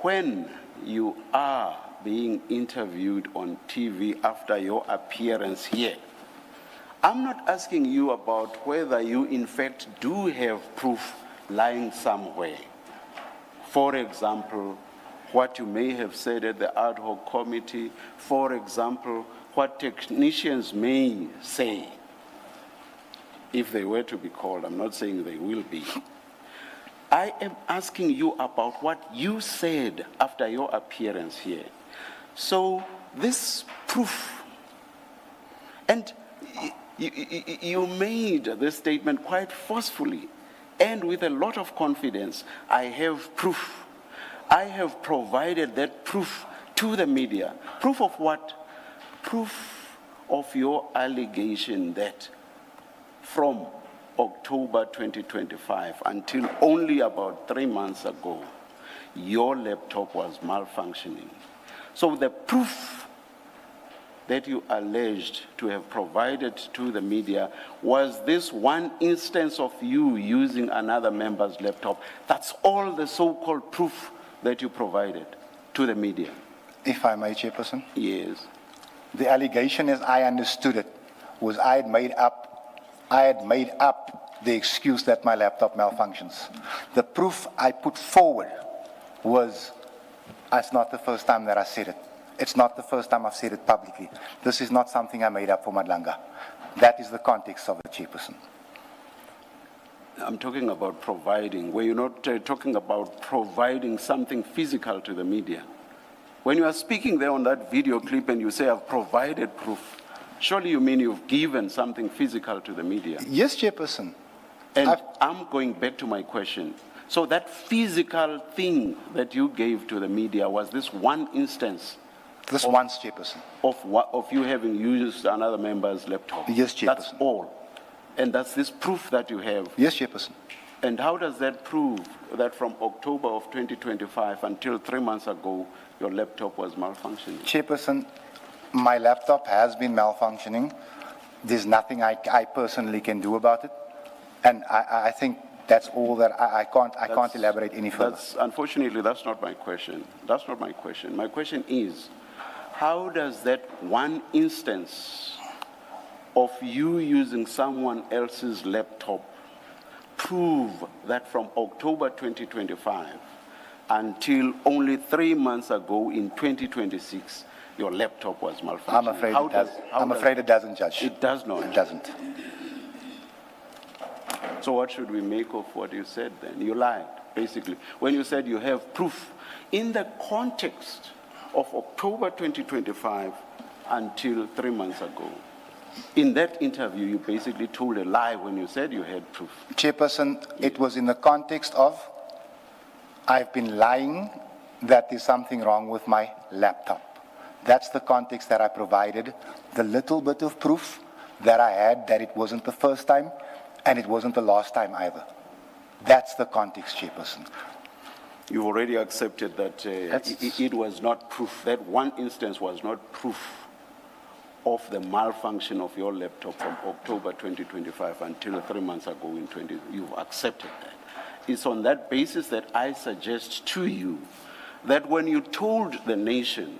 when you are being interviewed on TV after your appearance here. I'm not asking you about whether you in fact do have proof lying somewhere. For example, what you may have said at the ad hoc committee, for example, what technicians may say, if they were to be called. I'm not saying they will be. I am asking you about what you said after your appearance here. So this proof, and you made this statement quite forcefully and with a lot of confidence. I have proof. I have provided that proof to the media. Proof of what? Proof of your allegation that from October 2025 until only about 3 months ago, your laptop was malfunctioning. So the proof that you alleged to have provided to the media was this one instance of you using another member's laptop. That's all the so-called proof that you provided to the media. If I may, Chairperson. Yes. The allegation, as I understood it, was I had made up the excuse that my laptop malfunctions. The proof I put forward was, it's not the first time that I said it. It's not the first time I've said it publicly. This is not something I made up for Madlanga. That is the context of it, Chairperson. I'm talking about providing. Were you not talking about providing something physical to the media? When you are speaking there on that video clip and you say, I've provided proof, surely you mean you've given something physical to the media? Yes, Chairperson. And I'm going back to my question. So that physical thing that you gave to the media was this one instance? This once, Chairperson. Of you having used another member's laptop? Yes, Chairperson. That's all. And that's this proof that you have? Yes, Chairperson. And how does that prove that from October of 2025 until 3 months ago, your laptop was malfunctioning? Chairperson, my laptop has been malfunctioning. There's nothing I personally can do about it. And I think that's all that I can't elaborate any further. Unfortunately, that's not my question. That's not my question. My question is, how does that one instance of you using someone else's laptop prove that from October 2025 until only 3 months ago in 2026, your laptop was malfunctioning? I'm afraid it doesn't, Judge. It does not? It doesn't. So what should we make of what you said then? You lied, basically. When you said you have proof in the context of October 2025 until 3 months ago. In that interview, you basically told a lie when you said you had proof. Chairperson, it was in the context of I've been lying that there's something wrong with my laptop. That's the context that I provided, the little bit of proof that I had that it wasn't the first time and it wasn't the last time either. That's the context, Chairperson. You already accepted that it was not proof. That one instance was not proof of the malfunction of your laptop from October 2025 until 3 months ago in 20. You've accepted that. It's on that basis that I suggest to you that when you told the nation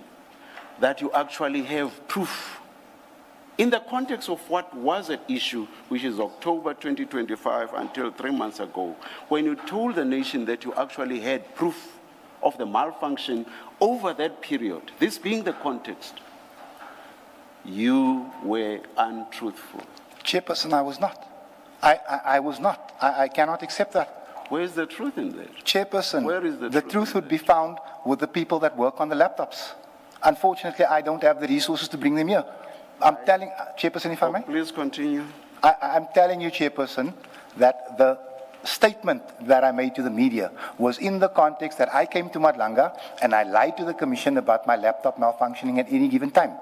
that you actually have proof in the context of what was at issue, which is October 2025 until 3 months ago, when you told the nation that you actually had proof of the malfunction over that period, this being the context, you were untruthful. Chairperson, I was not. I was not. I cannot accept that. Where is the truth in that? Chairperson, where is the truth would be found with the people that work on the laptops. Unfortunately, I don't have the resources to bring them here. I'm telling, Chairperson, if I may? Please continue. I'm telling you, Chairperson, that the statement that I made to the media was in the context that I came to Madlanga and I lied to the commission about my laptop malfunctioning at any given time.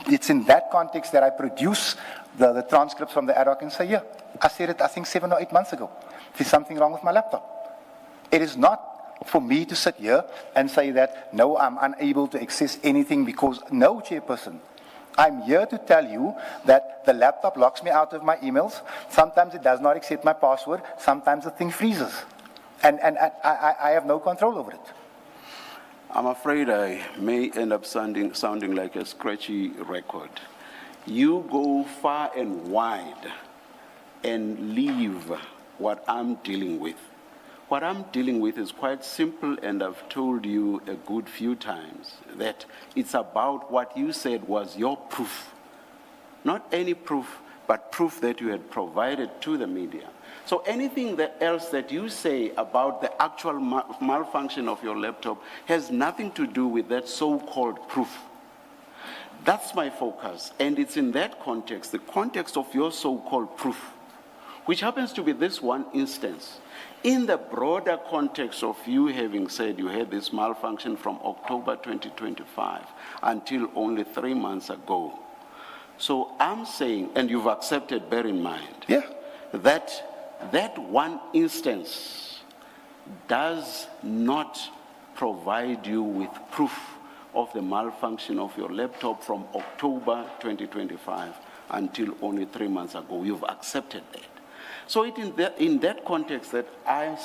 It's in that context that I produce the transcripts from the ad hoc and say, yeah, I said it, I think 7 or 8 months ago. There's something wrong with my laptop. It is not for me to sit here and say that, no, I'm unable to access anything because, no, Chairperson. I'm here to tell you that the laptop locks me out of my emails. Sometimes it does not accept my password. Sometimes the thing freezes. And I have no control over it. I'm afraid I may end up sounding like a scratchy record. You go far and wide and leave what I'm dealing with. What I'm dealing with is quite simple, and I've told you a good few times that it's about what you said was your proof. Not any proof, but proof that you had provided to the media. So anything else that you say about the actual malfunction of your laptop has nothing to do with that so-called proof. That's my focus, and it's in that context, the context of your so-called proof, which happens to be this one instance. In the broader context of you having said you had this malfunction from October 2025 until only 3 months ago. So I'm saying, and you've accepted, bear in mind, that one instance does not provide you with proof of the malfunction of your laptop from October 2025 until only 3 months ago. You've accepted that. So in that context that I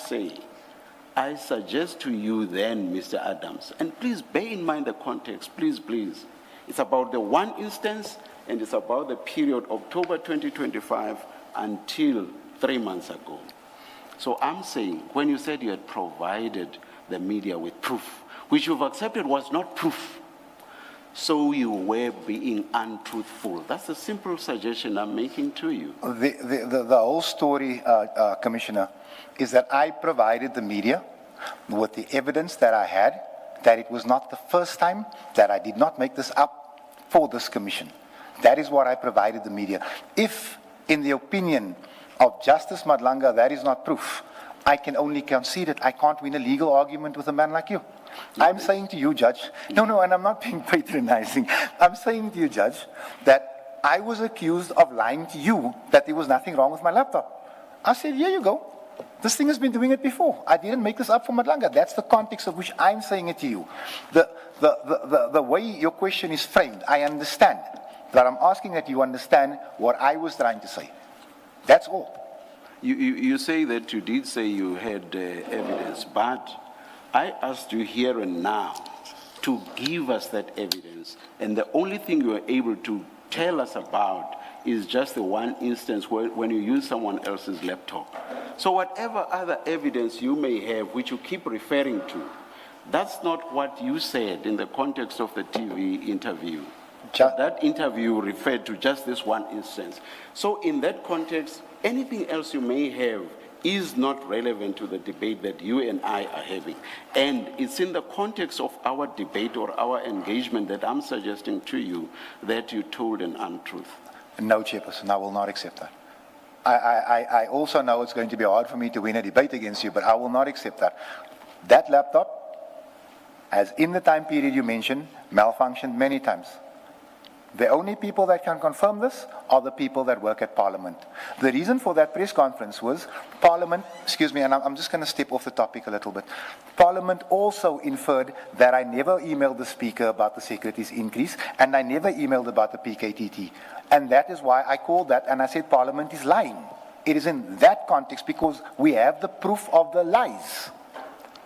suggest to you then, Mr. Adams, and please bear in mind the context, please. It's about the one instance, and it's about the period October 2025 until 3 months ago. So I'm saying, when you said you had provided the media with proof, which you've accepted was not proof, so you were being untruthful. That's a simple suggestion I'm making to you. The whole story, Commissioner, is that I provided the media with the evidence that I had, that it was not the first time, that I did not make this up for this commission. That is what I provided the media. If, in the opinion of Justice Madlanga, that is not proof, I can only concede it. I can't win a legal argument with a man like you. I'm saying to you, Judge, no, and I'm not being patronizing. I'm saying to you, Judge, that I was accused of lying to you that there was nothing wrong with my laptop. I said, here you go. This thing has been doing it before. I didn't make this up for Madlanga. That's the context of which I'm saying it to you. The way your question is framed, I understand. But I'm asking that you understand what I was trying to say. That's all. You say that you did say you had evidence, but I asked you here and now to give us that evidence, and the only thing you are able to tell us about is just the one instance when you use someone else's laptop. So whatever other evidence you may have, which you keep referring to, that's not what you said in the context of the TV interview. That interview referred to just this one instance. So in that context, anything else you may have is not relevant to the debate that you and I are having. And it's in the context of our debate or our engagement that I'm suggesting to you that you told an untruth. No, Chairperson, I will not accept that. I also know it's going to be hard for me to win a debate against you, but I will not accept that. That laptop, as in the time period you mentioned, malfunctioned many times. The only people that can confirm this are the people that work at Parliament. The reason for that press conference was Parliament, excuse me, and I'm just going to step off the topic a little bit. Parliament also inferred that I never emailed the Speaker about the securities increase, and I never emailed about the PKTT. And that is why I called that, and I said Parliament is lying. It is in that context because we have the proof of the lies.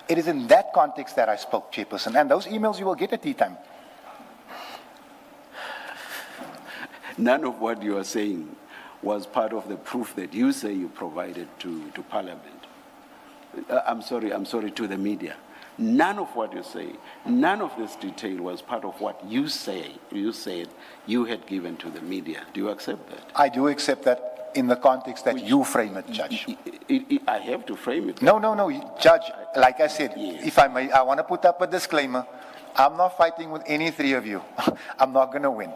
It is in that context that I spoke, Chairperson, and those emails you will get at tea time. None of what you are saying was part of the proof that you say you provided to Parliament. I'm sorry, to the media. None of what you say, none of this detail was part of what you said you had given to the media. Do you accept that? I do accept that in the context that you frame it, Judge. I have to frame it. No, Judge, like I said, Yes. if I may, I want to put up a disclaimer. I'm not fighting with any three of you. I'm not going to win.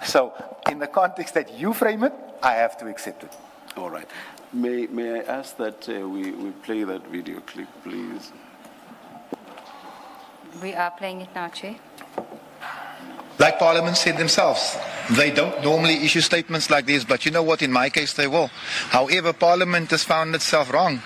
So, in the context that you frame it, I have to accept it. All right. May I ask that we play that video clip, please? We are playing it now, Chair. Like Parliament said themselves, they don't normally issue statements like this, but you know what, in my case they will. However, Parliament has found itself wrong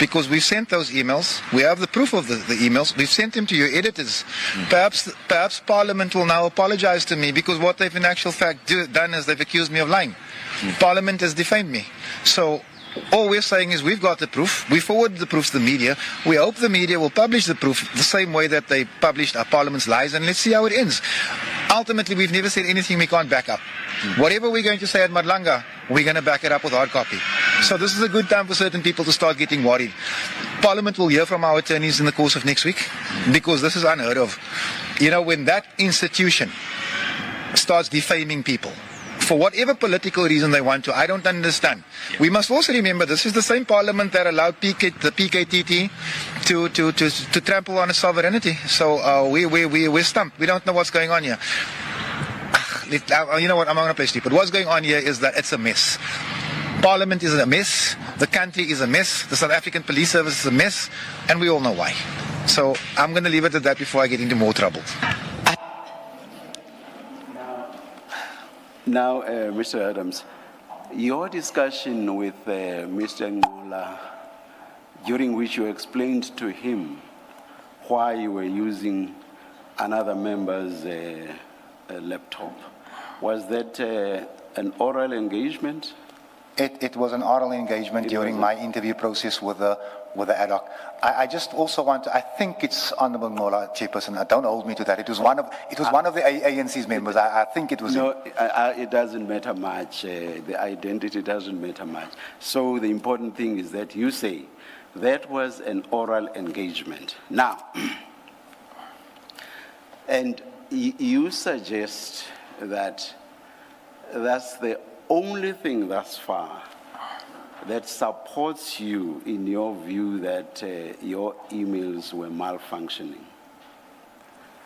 because we've sent those emails. We have the proof of the emails. We've sent them to your editors. Perhaps Parliament will now apologize to me because what they've in actual fact done is they've accused me of lying. Parliament has defamed me. So all we're saying is we've got the proof. We forwarded the proof to the media. We hope the media will publish the proof the same way that they published our Parliament's lies, and let's see how it ends. Ultimately, we've never said anything we can't back up. Whatever we're going to say at Madlanga, we're going to back it up with hard copy. So this is a good time for certain people to start getting worried. Parliament will hear from our attorneys in the course of next week because this is unheard of. You know, when that institution starts defaming people, for whatever political reason they want to, I don't understand. Yeah. We must also remember this is the same Parliament that allowed the PKTT to trample on its sovereignty. So we're stumped. We don't know what's going on here. You know what? I'm not going to play stupid. What's going on here is that it's a mess. Parliament is a mess. The country is a mess. The South African Police Service is a mess, and we all know why. So I'm going to leave it at that before I get into more trouble. Now, Mr. Adams, your discussion with Mr. Ngola, during which you explained to him why you were using another member's laptop, was that an oral engagement? It was an oral engagement during my interview process with the ad hoc. I just also want to, I think it's Honorable Ngola, Chairperson, don't hold me to that. It was one of the ANC's members. I think it was No, it doesn't matter much. The identity doesn't matter much. So the important thing is that you say that was an oral engagement. Now, and you suggest that that's the only thing thus far that supports you in your view that your emails were malfunctioning.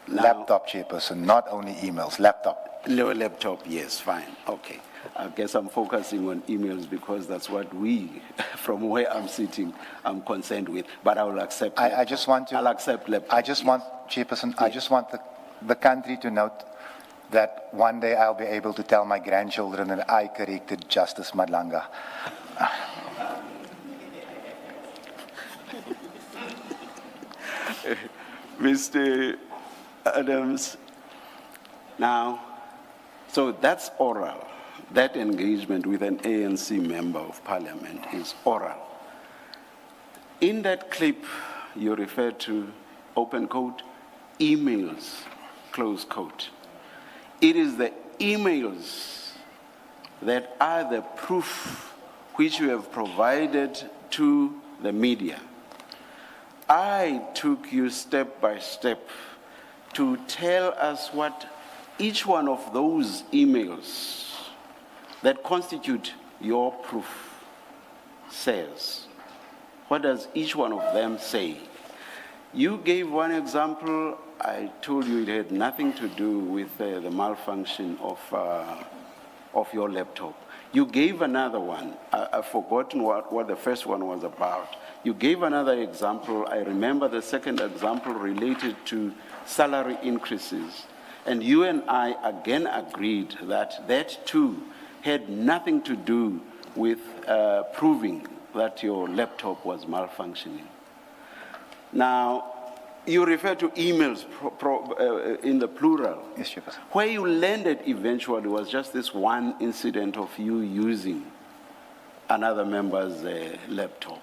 Now, laptop, Chairperson, not only emails, laptop. No, laptop, yes, fine, okay. I guess I'm focusing on emails because that's what we, from where I'm sitting, I'm concerned with. But I will accept. I just want to. I'll accept laptop. I just want, Chairperson, I just want the country to note that one day I'll be able to tell my grandchildren that I corrected Justice Madlanga. Mr. Adams, now, so that's oral. That engagement with an ANC member of parliament is oral. In that clip, you refer to, open quote, emails, close quote. It is the emails that are the proof which you have provided to the media. I took you step by step to tell us what each one of those emails that constitute your proof says. What does each one of them say? You gave one example. I told you it had nothing to do with the malfunction of your laptop. You gave another one. I've forgotten what the first one was about. You gave another example. I remember the second example related to salary increases. And you and I again agreed that that too had nothing to do with proving that your laptop was malfunctioning. Now, you refer to emails in the plural. Yes, Chairperson. Where you landed eventually was just this one incident of you using another member's laptop.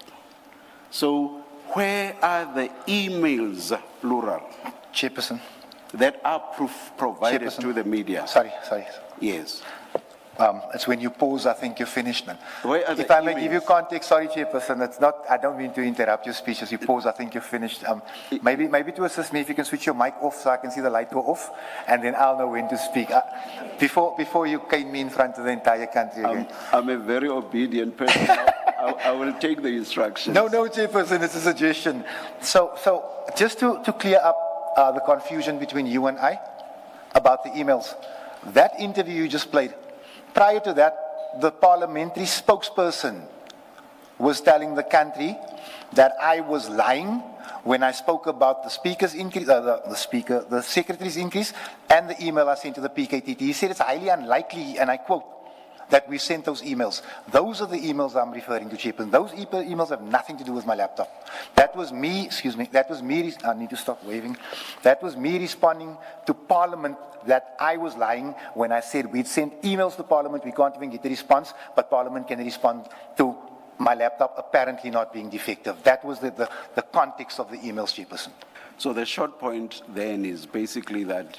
So where are the emails, plural, Chairperson. that are proof provided Chairperson. to the media? Sorry. Yes. It's when you pause, I think you're finished, man. Where are If the I may give you emails? context, sorry, Chairperson, it's not, I don't mean to interrupt your speech. As you pause, I think you're finished. Maybe to assist me, if you can switch your mic off so I can see the light go off, and then I'll know when to speak. Before you cane me in front of the entire country again. I'm a very obedient person. I will take the instructions. No, Chairperson, it's a suggestion. So just to clear up the confusion between you and I about the emails, that interview you just played, prior to that, the parliamentary spokesperson was telling the country that I was lying when I spoke about the speaker's increase, the secretary's increase, and the email I sent to the PKTT. He said it's highly unlikely, and I quote, that we sent those emails. Those are the emails I'm referring to, Chairperson. Those emails have nothing to do with my laptop. That was me, I need to stop waving. That was me responding to Parliament that I was lying when I said we'd sent emails to Parliament, we can't even get a response, but Parliament can respond to my laptop apparently not being defective. That was the context of the emails, Chairperson. So the short point then is basically that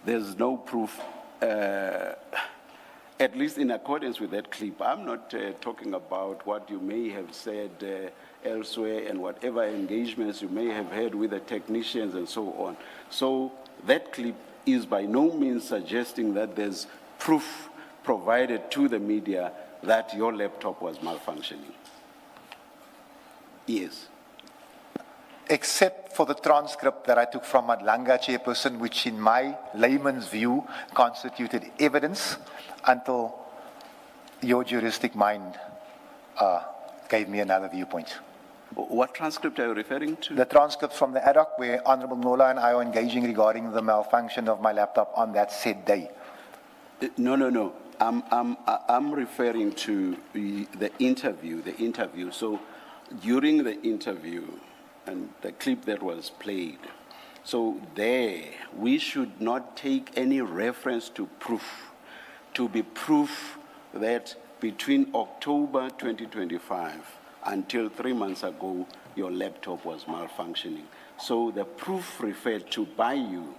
there's no proof, at least in accordance with that clip. I'm not talking about what you may have said elsewhere and whatever engagements you may have had with the technicians and so on. So that clip is by no means suggesting that there's proof provided to the media that your laptop was malfunctioning. Yes. Except for the transcript that I took from Madlanga, Chairperson, which in my layman's view constituted evidence until your juristic mind gave me another viewpoint. What transcript are you referring to? The transcript from the ad hoc where Honorable Nola and I are engaging regarding the malfunction of my laptop on that said day. No. I'm referring to the interview. So during the interview and the clip that was played, so there we should not take any reference to proof, to be proof that between October 2025 until 3 months ago, your laptop was malfunctioning. So the proof referred to by you,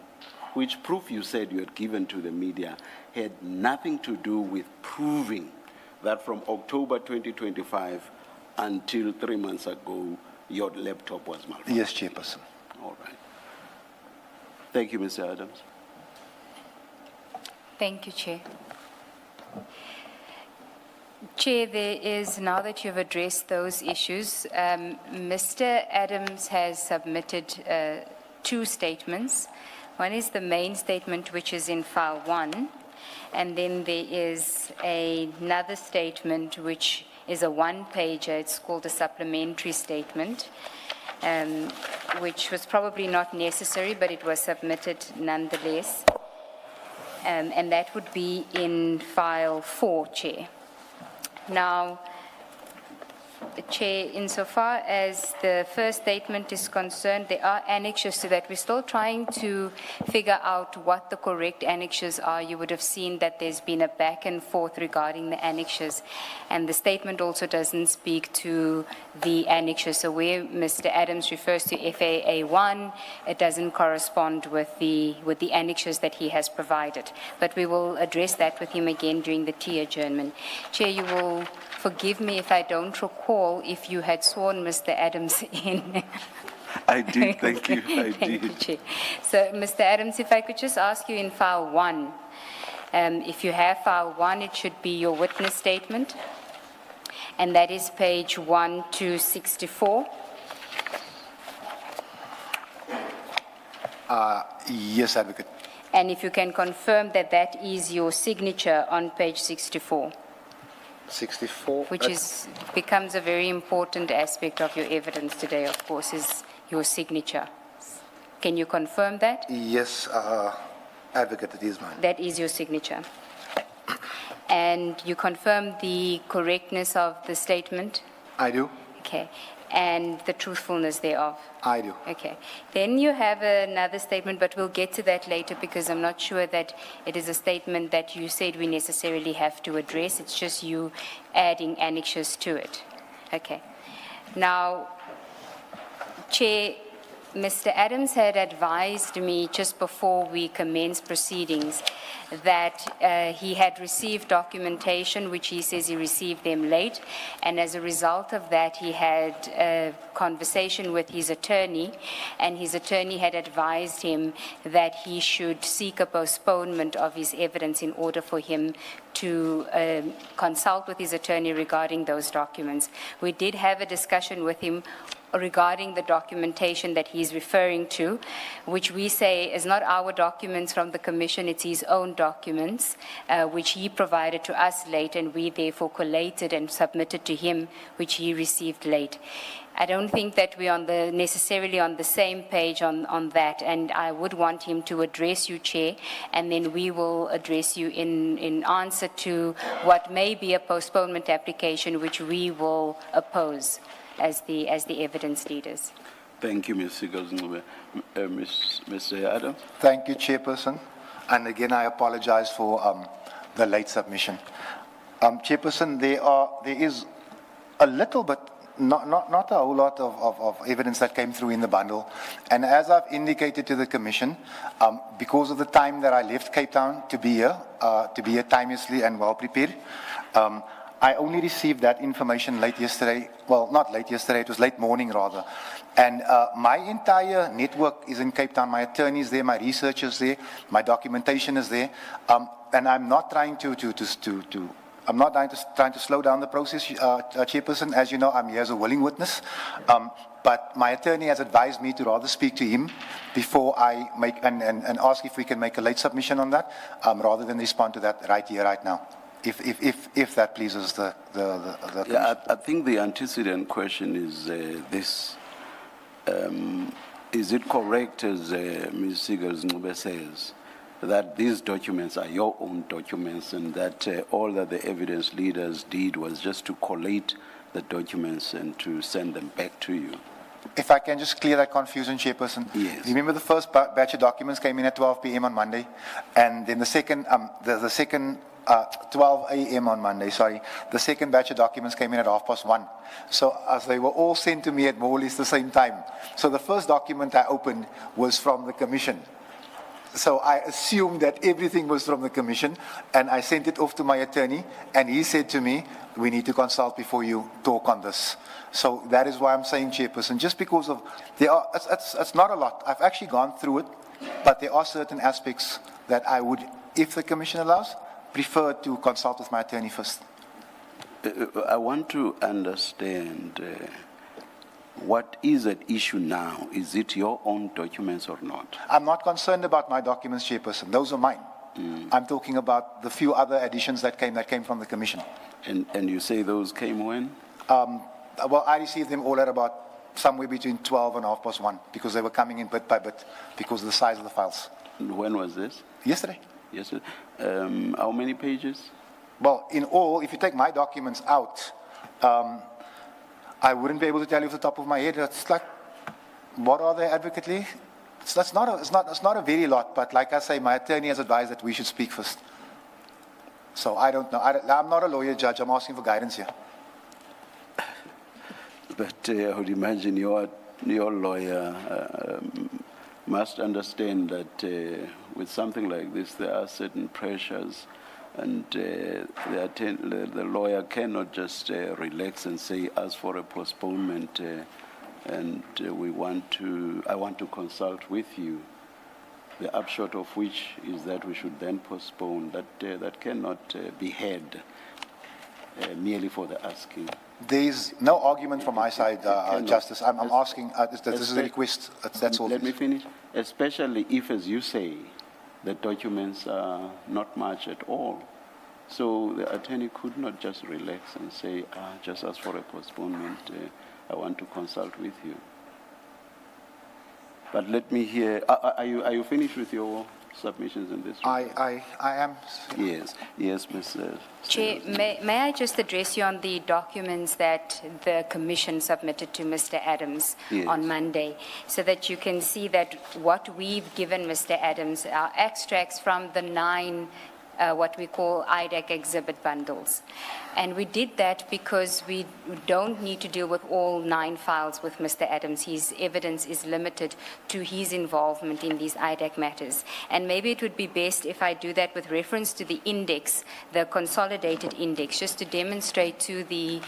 which proof you said you had given to the media, had nothing to do with proving that from October 2025 until 3 months ago, your laptop was malfunctioning. Yes, Chairperson. All right. Thank you, Mr. Adams. Thank you, Chair. Chair, there is, now that you've addressed those issues, Mr. Adams has submitted 2 statements. One is the main statement, which is in file 1, and then there is another statement, which is a 1-pager. It's called a supplementary statement, which was probably not necessary, but it was submitted nonetheless. And that would be in file 4, Chair. Now, Chair, insofar as the first statement is concerned, there are annexures to that. We're still trying to figure out what the correct annexures are. You would have seen that there's been a back and forth regarding the annexures, and the statement also doesn't speak to the annexures. So where Mr. Adams refers to FAA 1, it doesn't correspond with the annexures that he has provided. But we will address that with him again during the tea adjournment. Chair, you will forgive me if I don't recall if you had sworn Mr. Adams in. I did, thank you, I Thank you, did. Chair. So, Mr. Adams, if I could just ask you in file 1, if you have file 1, it should be your witness statement, and that is page 1264. Yes, Advocate. And if you can confirm that that is your signature on page 64. 64. Which becomes a very important aspect of your evidence today, of course, is your signature. Can you confirm that? Yes, Advocate, it is mine. That is your signature. And you confirm the correctness of the statement? I do. Okay. And the truthfulness thereof? I do. Okay. Then you have another statement, but we'll get to that later because I'm not sure that it is a statement that you said we necessarily have to address. It's just you adding annexures to it. Okay. Now, Chair, Mr. Adams had advised me just before we commenced proceedings that he had received documentation, which he says he received them late, and as a result of that, he had a conversation with his attorney, and his attorney had advised him that he should seek a postponement of his evidence in order for him to consult with his attorney regarding those documents. We did have a discussion with him regarding the documentation that he's referring to, which we say is not our documents from the Commission, it's his own documents, which he provided to us late, and we therefore collated and submitted to him, which he received late. I don't think that we're necessarily on the same page on that, and I would want him to address you, Chair, and then we will address you in answer to what may be a postponement application, which we will oppose as the evidence leaders. Thank you, Ms. Sigels. Mr. Adam? Thank you, Chairperson. And again, I apologize for the late submission. Chairperson, there is a little bit, not a whole lot of evidence that came through in the bundle. And as I've indicated to the Commission, because of the time that I left Cape Town to be here timeously and well prepared, I only received that information late yesterday. Well, not late yesterday, it was late morning rather. And my entire network is in Cape Town. My attorney is there, my researchers there, my documentation is there. And I'm not trying I'm not trying to slow down the process, Chairperson. As you know, I'm here as a willing witness. But my attorney has advised me to rather speak to him before I make and ask if we can make a late submission on that, rather than respond to that right here, right now. If that pleases the Yeah, I think the antecedent question is this. Is it correct, as Ms. Sigels says, that these documents are your own documents and that all that the evidence leaders did was just to collate the documents and to send them back to you? If I can just clear that confusion, Chairperson. Yes. Remember the first batch of documents came in at 12 p.m. on Monday, and then the second 12 a.m. on Monday, sorry. The second batch of documents came in at 1:30. So as they were all sent to me at more or less the same time. So the first document I opened was from the Commission. So I assumed that everything was from the Commission, and I sent it off to my attorney, and he said to me, we need to consult before you talk on this. So that is why I'm saying, Chairperson, just because of, it's not a lot. I've actually gone through it, but there are certain aspects that I would, if the Commission allows, prefer to consult with my attorney first. I want to understand what is at issue now. Is it your own documents or not? I'm not concerned about my documents, Chairperson. Those are mine. I'm talking about the few other additions that came from the Commission. And you say those came when? Well, I received them all at about somewhere between 12 and 1:30 because they were coming in bit by bit because of the size of the files. And when was this? Yesterday. Yesterday. How many pages? Well, in all, if you take my documents out, I wouldn't be able to tell you off the top of my head. It's like, what are they, Advocate Lee? It's not a very lot, but like I say, my attorney has advised that we should speak first. So I don't know. I'm not a lawyer, Judge. I'm asking for guidance here. But I would imagine your lawyer must understand that with something like this, there are certain pressures, and the lawyer cannot just relax and say, ask for a postponement, and I want to consult with you. The upshot of which is that we should then postpone. That cannot be had merely for the asking. There is no argument from my side, Justice. I'm asking, this is a request. That's all. Let me finish. Especially if, as you say, the documents are not much at all. So the attorney could not just relax and say, just ask for a postponement. I want to consult with you. But let me hear. Are you finished with your submissions in this? I am. Yes, Ms. Chair, may I just address you on the documents that the Commission submitted to Mr. Adams on Monday, so that you can see that what we've given Mr. Adams are extracts from the 9 what we call IDAC exhibit bundles. And we did that because we don't need to deal with all 9 files with Mr. Adams. His evidence is limited to his involvement in these IDAC matters. And maybe it would be best if I do that with reference to the index, the consolidated index, just to demonstrate to the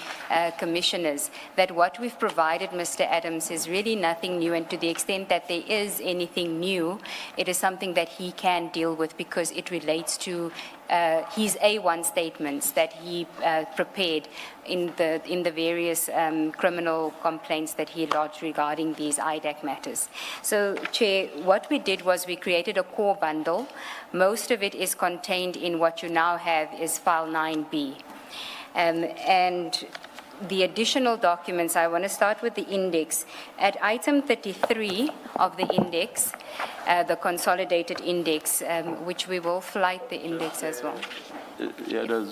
commissioners that what we've provided Mr. Adams is really nothing new, and to the extent that there is anything new, it is something that he can deal with because it relates to his A1 statements that he prepared in the various criminal complaints that he lodged regarding these IDAC matters. So, Chair, what we did was we created a core bundle. Most of it is contained in what you now have is File 9B. And the additional documents, I want to start with the index. At item 33 of the index, the consolidated index, which we will flight the index as well.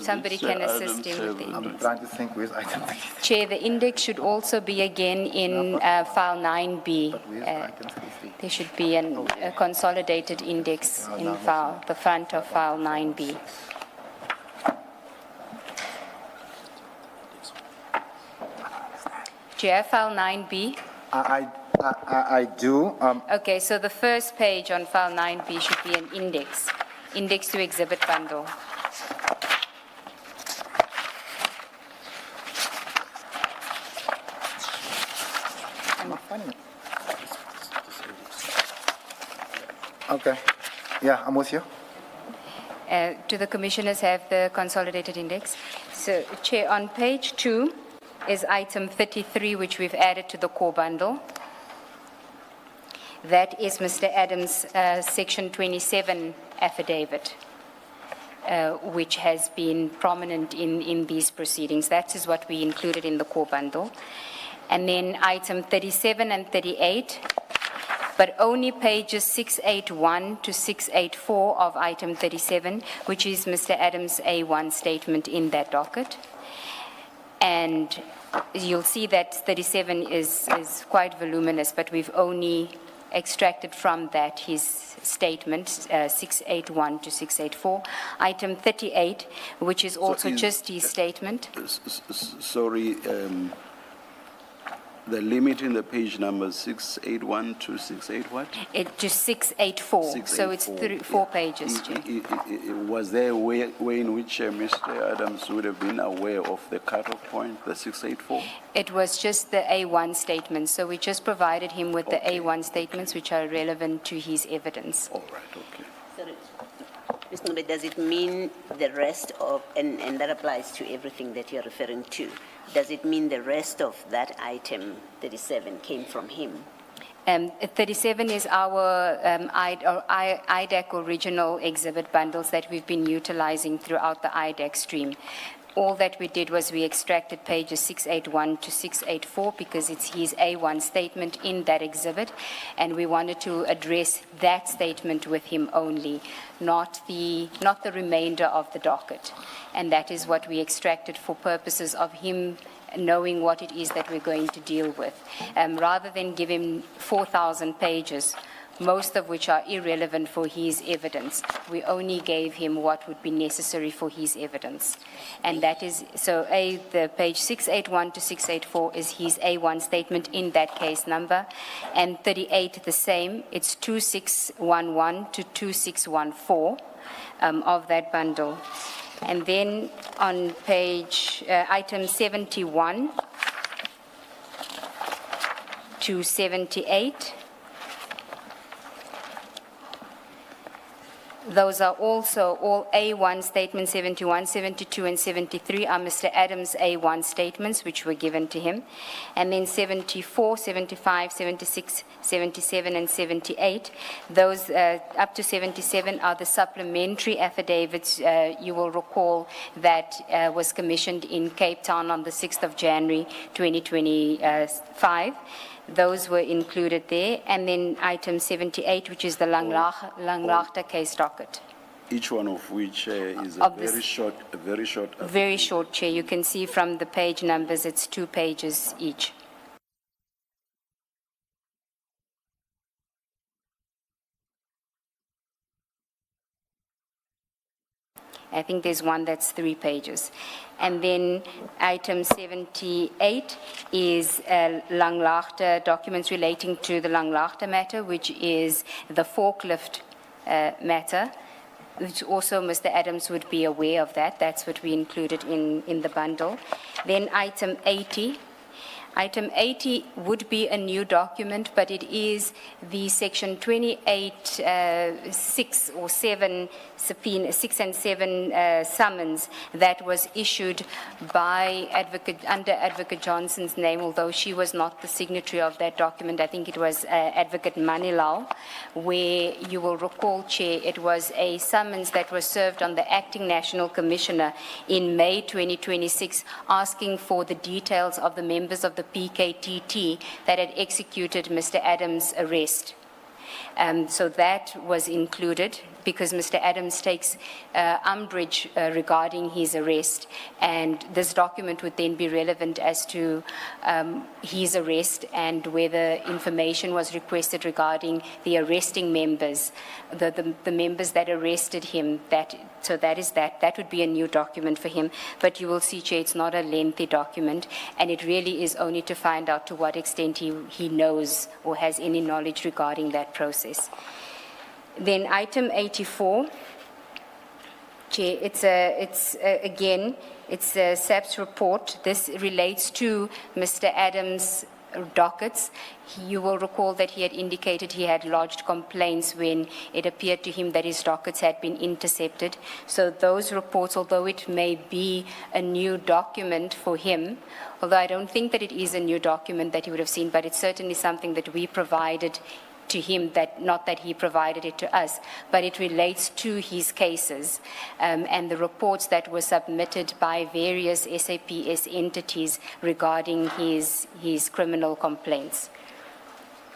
Somebody can assist him with the I'm index. trying to think where's item 33. Chair, the index should also be again in File 9B. Where's item 33? There should be a consolidated index in the front of File 9B. Chair, File 9B. I do. Okay, so the first page on File 9B should be an index to exhibit bundle. Okay. Yeah, I'm with you. Do the commissioners have the consolidated index? So, Chair, on page 2 is item 33, which we've added to the core bundle. That is Mr. Adams' Section 27 affidavit, which has been prominent in these proceedings. That is what we included in the core bundle. And then item 37 and 38, but only pages 681 to 684 of item 37, which is Mr. Adams' A1 statement in that docket. And you'll see that 37 is quite voluminous, but we've only extracted from that his statement, 681 to 684. Item 38, which is also just his statement. Sorry, the limit in the page number 681 to 68 what? It to 684, so it's 4 pages, Chair. Was there a way in which Mr. Adams would have been aware of the cutoff point, the 684? It was just the A1 statements, so we just provided him with the A1 statements which are relevant to his evidence. All right, okay. Sorry, Ms. Ngube, does it mean the rest of, and that applies to everything that you're referring to, does it mean the rest of that item 37 came from him? 37 is our IDAC original exhibit bundles that we've been utilizing throughout the IDAC stream. All that we did was we extracted pages 681 to 684 because it's his A1 statement in that exhibit, and we wanted to address that statement with him only, not the remainder of the docket. And that is what we extracted for purposes of him knowing what it is that we're going to deal with. Rather than give him 4,000 pages, most of which are irrelevant for his evidence, we only gave him what would be necessary for his evidence. And that is, so the page 681 to 684 is his A1 statement in that case number, and 38 the same, it's 2611 to 2614 of that bundle. And then on page, item 71 to 78, those are also all A1 statements. 71, 72, and 73 are Mr. Adams' A1 statements, which were given to him. And then 74, 75, 76, 77, and 78, those up to 77 are the supplementary affidavits. You will recall that was commissioned in Cape Town on the 6th of January, 2025. Those were included there. And then item 78, which is the Langlaagte case docket. Each one of which is a very short. Very short, Chair. You can see from the page numbers, it's 2 pages each. I think there's one that's 3 pages. And then item 78 is Langlaagte documents relating to the Langlaagte matter, which is the forklift matter, which also Mr. Adams would be aware of that. That's what we included in the bundle. Then item 80 Item 80 would be a new document, but it is the section 28, 6 or 7 subpoena, 6 and 7 summons that was issued by under Advocate Johnson's name, although she was not the signatory of that document. I think it was Advocate Manilau, where you will recall, Chair, it was a summons that was served on the Acting National Commissioner in May 2026, asking for the details of the members of the PKTT that had executed Mr. Adams' arrest. So that was included because Mr. Adams takes umbrage regarding his arrest, and this document would then be relevant as to his arrest and whether information was requested regarding the arresting members, the members that arrested him. So that would be a new document for him. But you will see, Chair, it's not a lengthy document, and it really is only to find out to what extent he knows or has any knowledge regarding that process. Then item 84, Chair, it's a SAPS report. This relates to Mr. Adams' dockets. You will recall that he had indicated he had lodged complaints when it appeared to him that his dockets had been intercepted. So those reports, although it may be a new document for him, although I don't think that it is a new document that he would have seen, but it's certainly something that we provided to him, that not that he provided it to us, but it relates to his cases and the reports that were submitted by various SAPS entities regarding his criminal complaints.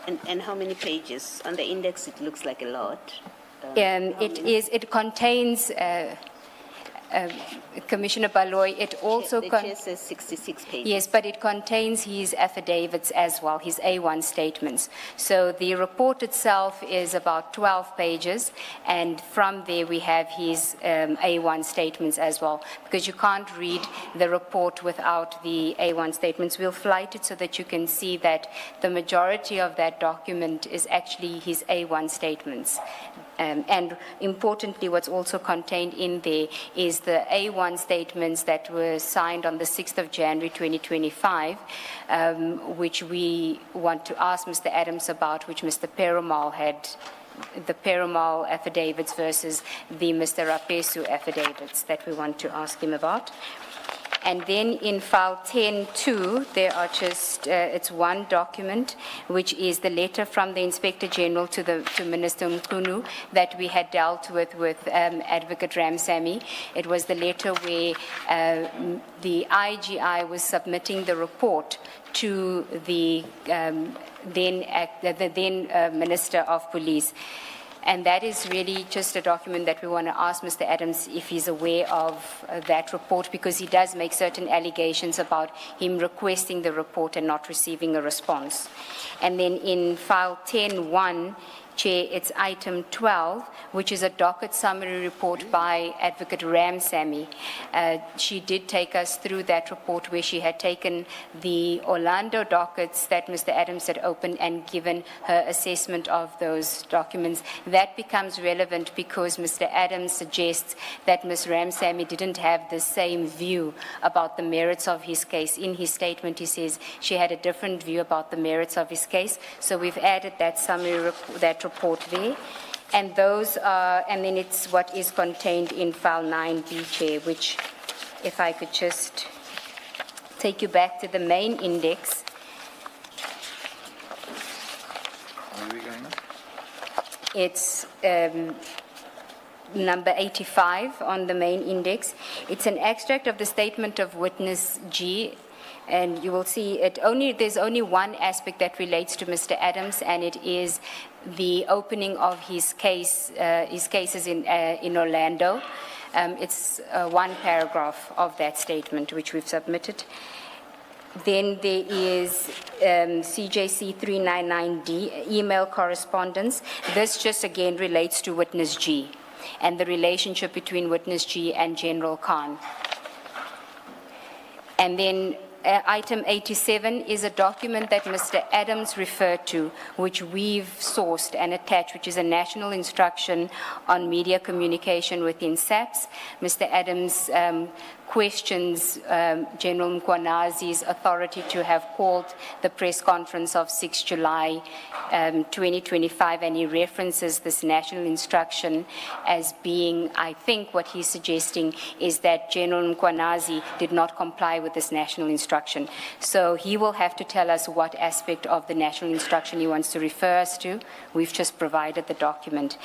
And how many pages? On the index, it looks like a lot. It contains, Commissioner Baloy, it also The chair says 66 pages. Yes, but it contains his affidavits as well, his A1 statements. So the report itself is about 12 pages, and from there we have his A1 statements as well, because you can't read the report without the A1 statements. We'll flight it so that you can see that the majority of that document is actually his A1 statements. And importantly, what's also contained in there is the A1 statements that were signed on the 6th of January 2025, which we want to ask Mr. Adams about, which Mr. Perumal had, the Perumal affidavits versus the Mr. Rapesu affidavits that we want to ask him about. And then in file 10-2, there are just, it's one document, which is the letter from the Inspector General to Minister Mkhunu that we had dealt with Advocate Ramsamy. It was the letter where the IGI was submitting the report to the then Minister of Police. And that is really just a document that we want to ask Mr. Adams if he's aware of that report, because he does make certain allegations about him requesting the report and not receiving a response. And then in file 10-1, Chair, it's item 12, which is a docket summary report by Advocate Ramsamy. She did take us through that report where she had taken the Orlando dockets that Mr. Adams had opened and given her assessment of those documents. That becomes relevant because Mr. Adams suggests that Ms. Ramsamy didn't have the same view about the merits of his case. In his statement, he says she had a different view about the merits of his case. So we've added that summary, that report there. And those are, and then it's what is contained in file 9B, Chair, which, if I could just take you back to the main index. Where are we going now? It's number 85 on the main index. It's an extract of the statement of witness G. And you will see there's only one aspect that relates to Mr. Adams, and it is the opening of his cases in Orlando. It's one paragraph of that statement which we've submitted. Then there is CJC 399D, email correspondence. This just again relates to witness G and the relationship between witness G and General Khan. And then item 87 is a document that Mr. Adams referred to, which we've sourced and attached, which is a national instruction on media communication within SAPS. Mr. Adams questions General Mkwanazi's authority to have called the press conference of 6 July 2025, and he references this national instruction as being, I think what he's suggesting is that General Mkwanazi did not comply with this national instruction. So he will have to tell us what aspect of the national instruction he wants to refer us to. We've just provided the document.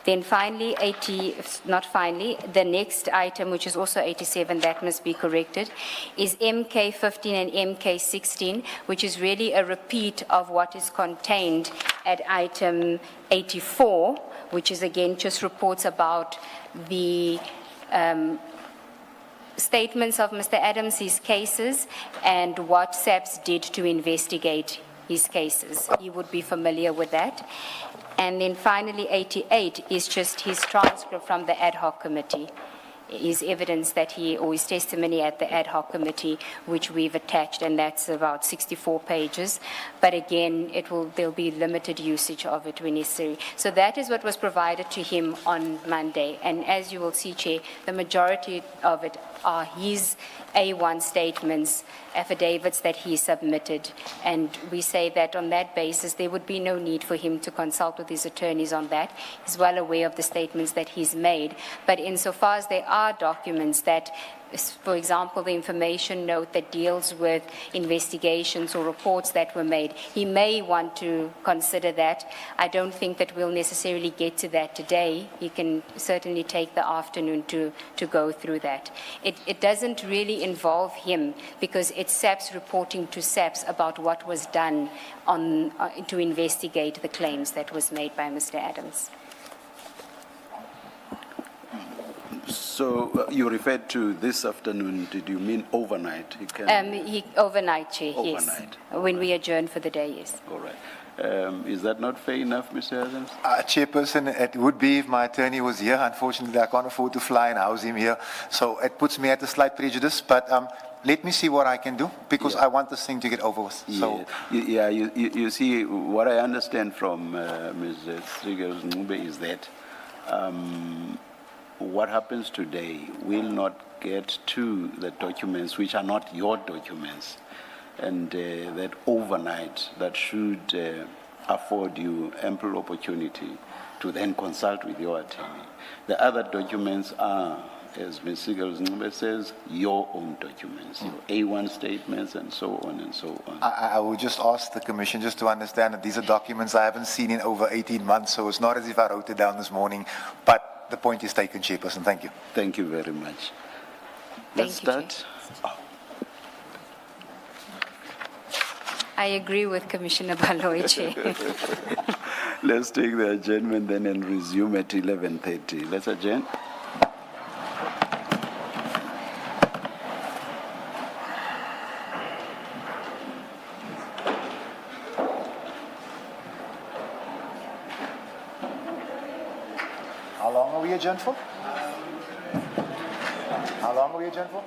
Then finally, the next item, which is also 87, that must be corrected, is MK15 and MK16, which is really a repeat of what is contained at item 84, which is again just reports about the statements of Mr. Adams, his cases, and what SAPS did to investigate his cases. He would be familiar with that. And then finally, 88 is just his transcript from the ad hoc committee, his evidence that or his testimony at the ad hoc committee, which we've attached, and that's about 64 pages. But again, there'll be limited usage of it when necessary. So that is what was provided to him on Monday. And as you will see, Chair, the majority of it are his A1 statements, affidavits that he submitted. And we say that on that basis, there would be no need for him to consult with his attorneys on that. He's well aware of the statements that he's made. But insofar as there are documents that, for example, the information note that deals with investigations or reports that were made, he may want to consider that. I don't think that we'll necessarily get to that today. He can certainly take the afternoon to go through that. It doesn't really involve him because it's SAPS reporting to SAPS about what was done to investigate the claims that was made by Mr. Adams. So you referred to this afternoon. Did you mean overnight? Overnight, Chair, yes. Overnight. When we adjourn for the day, yes. All right. Is that not fair enough, Mr. Adams? Chairperson, it would be if my attorney was here. Unfortunately, I can't afford to fly and house him here. So it puts me at a slight prejudice. But let me see what I can do because I want this thing to get over with. So, you see, what I understand from Ms. Fediel is that what happens today will not get to the documents which are not your documents. And that overnight, that should afford you ample opportunity to then consult with your attorney. The other documents are, as Ms. Fediel says, your own documents, your A1 statements and so on and so on. I will just ask the Commission just to understand that these are documents I haven't seen in over 18 months, so it's not as if I wrote it down this morning. But the point is taken, Chairperson. Thank you. Thank you very much. Let's start. I agree with Commissioner Baloyi, Chair. Let's take the adjournment then and resume at 11:30. Let's adjourn. How long are we adjourned for? How long are we adjourned for?